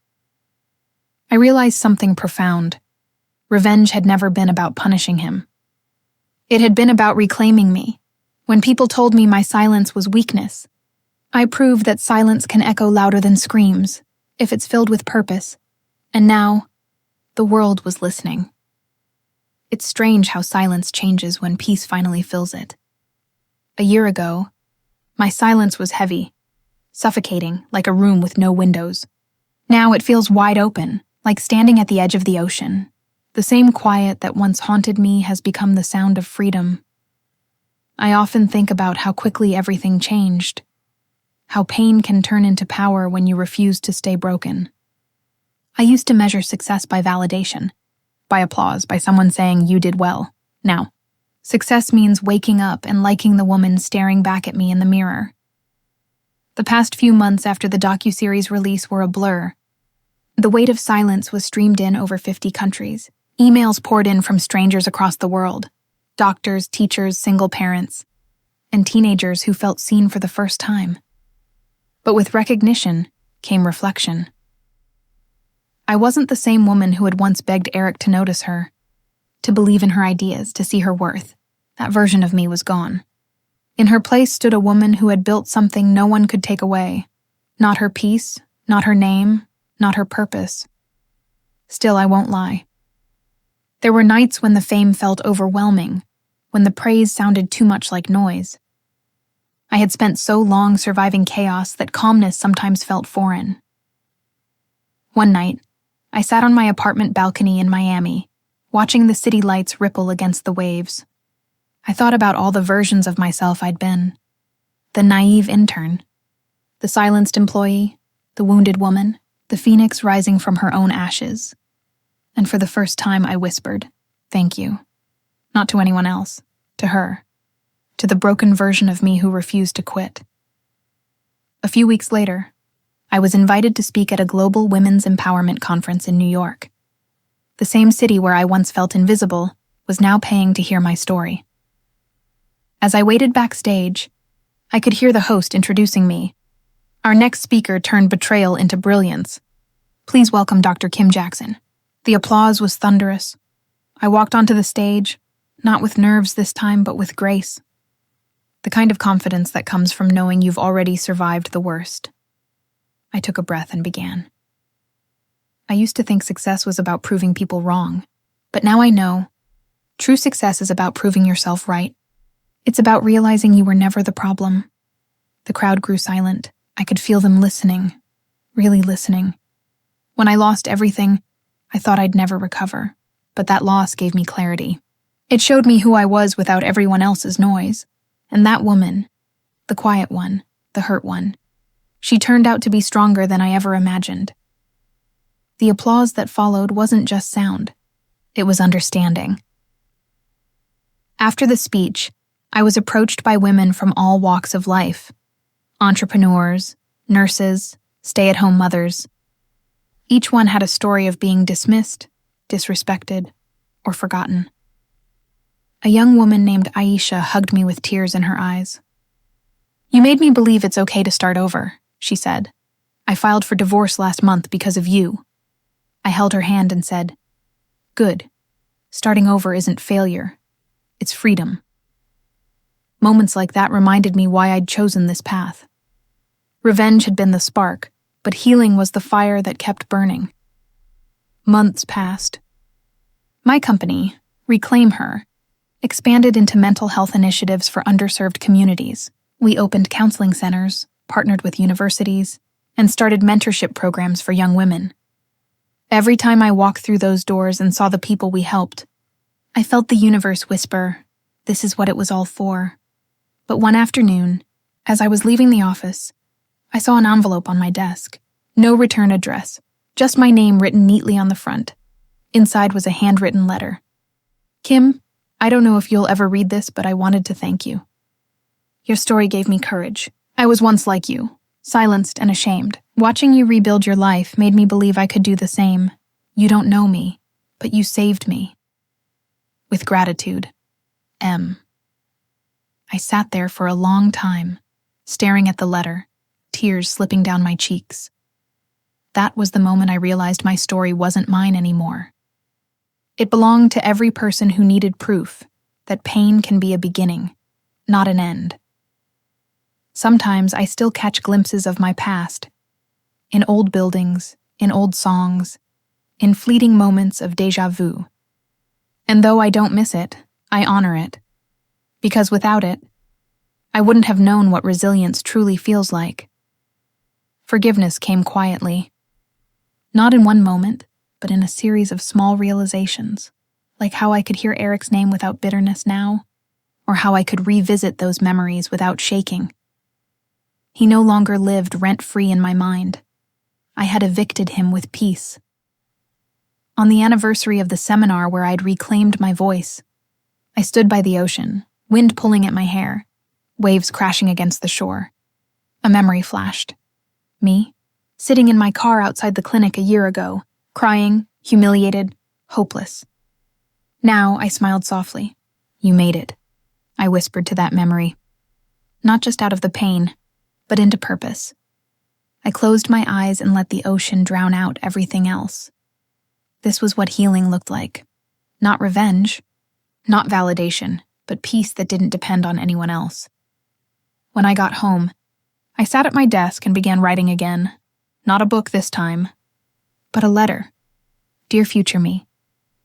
I realized something profound. Revenge had never been about punishing him. It had been about reclaiming me. When people told me my silence was weakness, I proved that silence can echo louder than screams, if it's filled with purpose. And now, the world was listening. It's strange how silence changes when peace finally fills it. A year ago, my silence was heavy, suffocating, like a room with no windows. Now it feels wide open, like standing at the edge of the ocean. The same quiet that once haunted me has become the sound of freedom. I often think about how quickly everything changed, how pain can turn into power when you refuse to stay broken. I used to measure success by validation, by applause, by someone saying you did well. Now, success means waking up and liking the woman staring back at me in the mirror. The past few months after the docuseries release were a blur. The weight of silence was streamed in over 50 countries. Emails poured in from strangers across the world. Doctors, teachers, single parents, and teenagers who felt seen for the first time. But with recognition came reflection. I wasn't the same woman who had once begged Eric to notice her, to believe in her ideas, to see her worth. That version of me was gone. In her place stood a woman who had built something no one could take away. Not her peace, not her name, not her purpose. Still, I won't lie. There were nights when the fame felt overwhelming, when the praise sounded too much like noise. I had spent so long surviving chaos that calmness sometimes felt foreign. One night, I sat on my apartment balcony in Miami, watching the city lights ripple against the waves. I thought about all the versions of myself I'd been. The naive intern, the silenced employee, the wounded woman, the phoenix rising from her own ashes. And for the first time I whispered, "Thank you." Not to anyone else, to her, to the broken version of me who refused to quit. A few weeks later, I was invited to speak at a global women's empowerment conference in New York. The same city where I once felt invisible was now paying to hear my story. As I waited backstage, I could hear the host introducing me. Our next speaker turned betrayal into brilliance. Please welcome Dr. Kim Jackson. The applause was thunderous. I walked onto the stage, not with nerves this time, but with grace. The kind of confidence that comes from knowing you've already survived the worst. I took a breath and began. I used to think success was about proving people wrong, but now I know true success is about proving yourself right. It's about realizing you were never the problem. The crowd grew silent. I could feel them listening, really listening. When I lost everything, I thought I'd never recover, but that loss gave me clarity. It showed me who I was without everyone else's noise. And that woman, the quiet one, the hurt one, she turned out to be stronger than I ever imagined. The applause that followed wasn't just sound, it was understanding. After the speech, I was approached by women from all walks of life. Entrepreneurs, nurses, stay-at-home mothers. Each one had a story of being dismissed, disrespected, or forgotten. A young woman named Aisha hugged me with tears in her eyes. "You made me believe it's okay to start over," she said. "I filed for divorce last month because of you." I held her hand and said, "Good. Starting over isn't failure. It's freedom." Moments like that reminded me why I'd chosen this path. Revenge had been the spark, but healing was the fire that kept burning. Months passed. My company, Reclaim Her, expanded into mental health initiatives for underserved communities. We opened counseling centers, partnered with universities, and started mentorship programs for young women. Every time I walked through those doors and saw the people we helped, I felt the universe whisper, "This is what it was all for." But one afternoon, as I was leaving the office, I saw an envelope on my desk. No return address, just my name written neatly on the front. Inside was a handwritten letter. "Kim, I don't know if you'll ever read this, but I wanted to thank you. Your story gave me courage. I was once like you, silenced and ashamed. Watching you rebuild your life made me believe I could do the same. You don't know me, but you saved me. With gratitude, M. I sat there for a long time, staring at the letter, tears slipping down my cheeks. That was the moment I realized my story wasn't mine anymore. It belonged to every person who needed proof that pain can be a beginning, not an end. Sometimes I still catch glimpses of my past, in old buildings, in old songs, in fleeting moments of déjà vu. And though I don't miss it, I honor it. Because without it, I wouldn't have known what resilience truly feels like. Forgiveness came quietly. Not in one moment, but in a series of small realizations, like how I could hear Eric's name without bitterness now, or how I could revisit those memories without shaking. He no longer lived rent-free in my mind. I had evicted him with peace. On the anniversary of the seminar where I'd reclaimed my voice, I stood by the ocean, wind pulling at my hair, waves crashing against the shore. A memory flashed. Me, sitting in my car outside the clinic a year ago, crying, humiliated, hopeless. Now I smiled softly. You made it, I whispered to that memory. Not just out of the pain, but into purpose. I closed my eyes and let the ocean drown out everything else. This was what healing looked like. Not revenge, not validation, but peace that didn't depend on anyone else. When I got home, I sat at my desk and began writing again. Not a book this time, but a letter. Dear future me,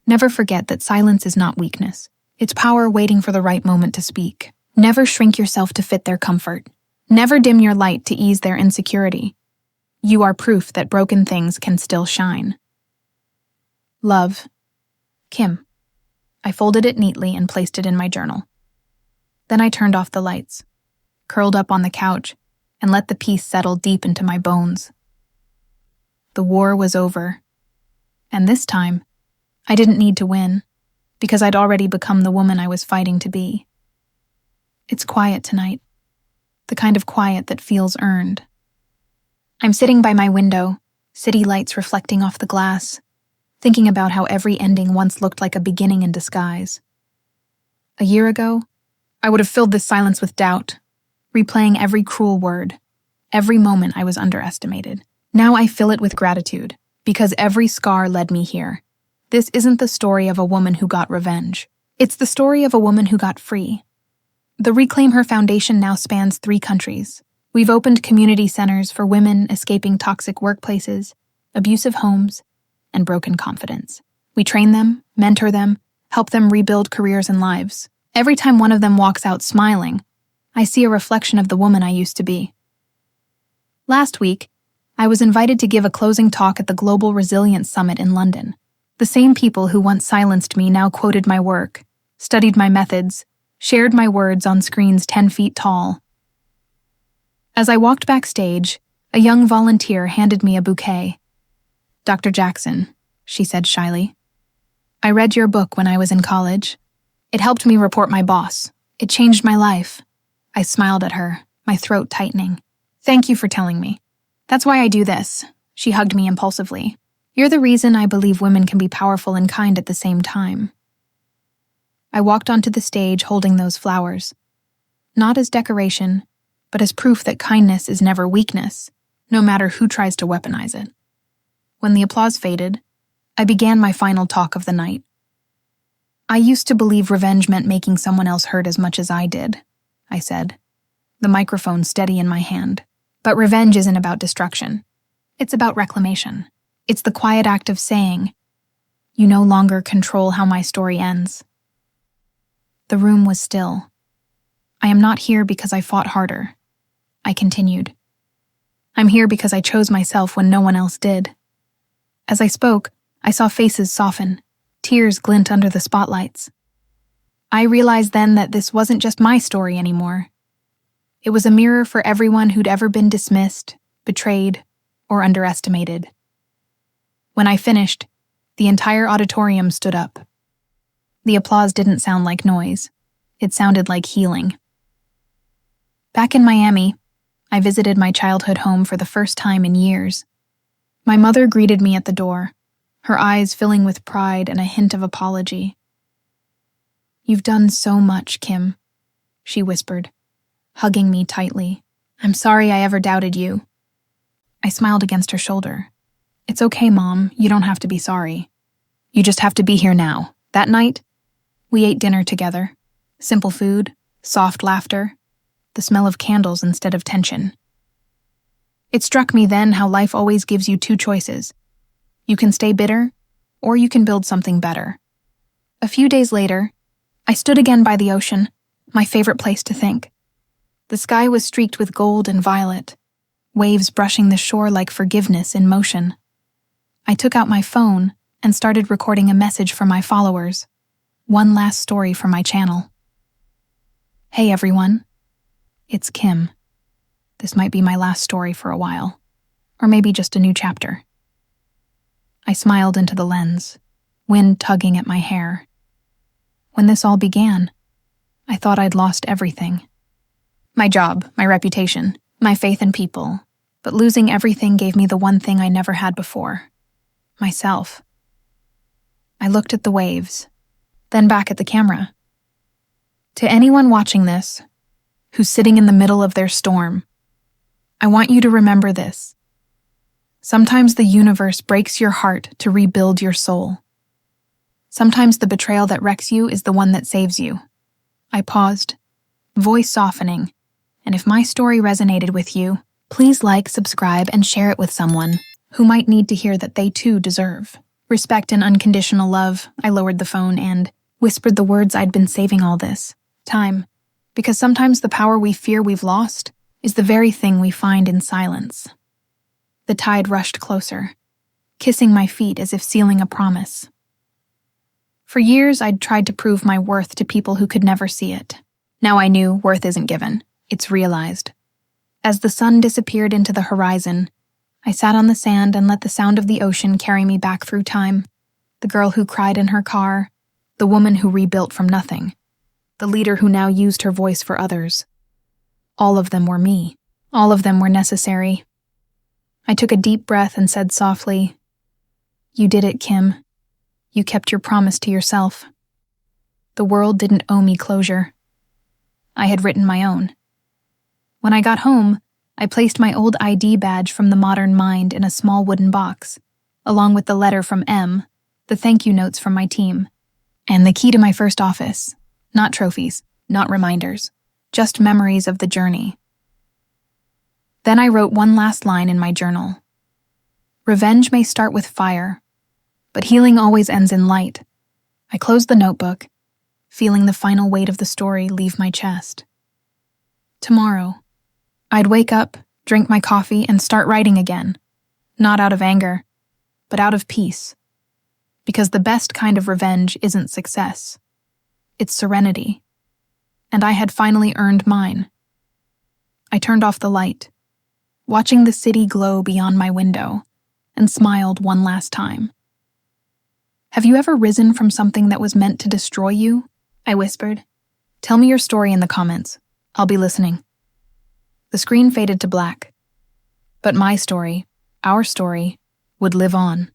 never forget that silence is not weakness. It's power waiting for the right moment to speak. Never shrink yourself to fit their comfort. Never dim your light to ease their insecurity. You are proof that broken things can still shine. Love, Kim. I folded it neatly and placed it in my journal. Then I turned off the lights, curled up on the couch, and let the peace settle deep into my bones. The war was over. And this time, I didn't need to win, because I'd already become the woman I was fighting to be. It's quiet tonight. The kind of quiet that feels earned. I'm sitting by my window, city lights reflecting off the glass, thinking about how every ending once looked like a beginning in disguise. A year ago, I would have filled this silence with doubt, replaying every cruel word, every moment I was underestimated. Now I fill it with gratitude, because every scar led me here. This isn't the story of a woman who got revenge. It's the story of a woman who got free. The Reclaim Her Foundation now spans 3 countries. We've opened community centers for women escaping toxic workplaces, abusive homes, and broken confidence. We train them, mentor them, help them rebuild careers and lives. Every time one of them walks out smiling, I see a reflection of the woman I used to be. Last week, I was invited to give a closing talk at the Global Resilience Summit in London. The same people who once silenced me now quoted my work, studied my methods, shared my words on screens 10 feet tall. As I walked backstage, a young volunteer handed me a bouquet. Dr. Jackson, she said shyly. I read your book when I was in college. It helped me report my boss. It changed my life. I smiled at her, my throat tightening. Thank you for telling me. That's why I do this. She hugged me impulsively. You're the reason I believe women can be powerful and kind at the same time. I walked onto the stage holding those flowers. Not as decoration, but as proof that kindness is never weakness, no matter who tries to weaponize it. When the applause faded, I began my final talk of the night. I used to believe revenge meant making someone else hurt as much as I did, I said, the microphone steady in my hand. But revenge isn't about destruction. It's about reclamation. It's the quiet act of saying, you no longer control how my story ends. The room was still. I am not here because I fought harder. I continued. I'm here because I chose myself when no one else did. As I spoke, I saw faces soften, tears glint under the spotlights. I realized then that this wasn't just my story anymore. It was a mirror for everyone who'd ever been dismissed, betrayed, or underestimated. When I finished, the entire auditorium stood up. The applause didn't sound like noise. It sounded like healing. Back in Miami, I visited my childhood home for the first time in years. My mother greeted me at the door, her eyes filling with pride and a hint of apology. "You've done so much, Kim," she whispered, hugging me tightly. "I'm sorry I ever doubted you." I smiled against her shoulder. "It's okay, Mom. You don't have to be sorry. You just have to be here now." That night, we ate dinner together. Simple food, soft laughter, the smell of candles instead of tension. It struck me then how life always gives you two choices. You can stay bitter, or you can build something better. A few days later, I stood again by the ocean, my favorite place to think. The sky was streaked with gold and violet, waves brushing the shore like forgiveness in motion. I took out my phone and started recording a message for my followers, one last story for my channel. "Hey everyone, it's Kim. This might be my last story for a while, or maybe just a new chapter." I smiled into the lens, wind tugging at my hair. When this all began, I thought I'd lost everything. My job, my reputation, my faith in people, but losing everything gave me the one thing I never had before: myself. I looked at the waves, then back at the camera. To anyone watching this, who's sitting in the middle of their storm, I want you to remember this. Sometimes the universe breaks your heart to rebuild your soul. Sometimes the betrayal that wrecks you is the one that saves you. I paused, voice softening, and if my story resonated with you, please like, subscribe, and share it with someone who might need to hear that they too deserve respect and unconditional love. I lowered the phone and whispered the words I'd been saving all this time, because sometimes the power we fear we've lost is the very thing we find in silence. The tide rushed closer, kissing my feet as if sealing a promise. For years, I'd tried to prove my worth to people who could never see it. Now I knew worth isn't given, it's realized. As the sun disappeared into the horizon, I sat on the sand and let the sound of the ocean carry me back through time. The girl who cried in her car, the woman who rebuilt from nothing, the leader who now used her voice for others. All of them were me. All of them were necessary. I took a deep breath and said softly, "You did it, Kim. You kept your promise to yourself." The world didn't owe me closure. I had written my own. When I got home, I placed my old ID badge from the Modern Mind in a small wooden box, along with the letter from M, the thank you notes from my team, and the key to my first office. Not trophies, not reminders, just memories of the journey. Then I wrote one last line in my journal. "Revenge may start with fire, but healing always ends in light." I closed the notebook, feeling the final weight of the story leave my chest. Tomorrow, I'd wake up, drink my coffee, and start writing again. Not out of anger, but out of peace. Because the best kind of revenge isn't success. It's serenity. And I had finally earned mine. I turned off the light, watching the city glow beyond my window, and smiled one last time. "Have you ever risen from something that was meant to destroy you?" I whispered. "Tell me your story in the comments. I'll be listening." The screen faded to black. But my story, our story, would live on.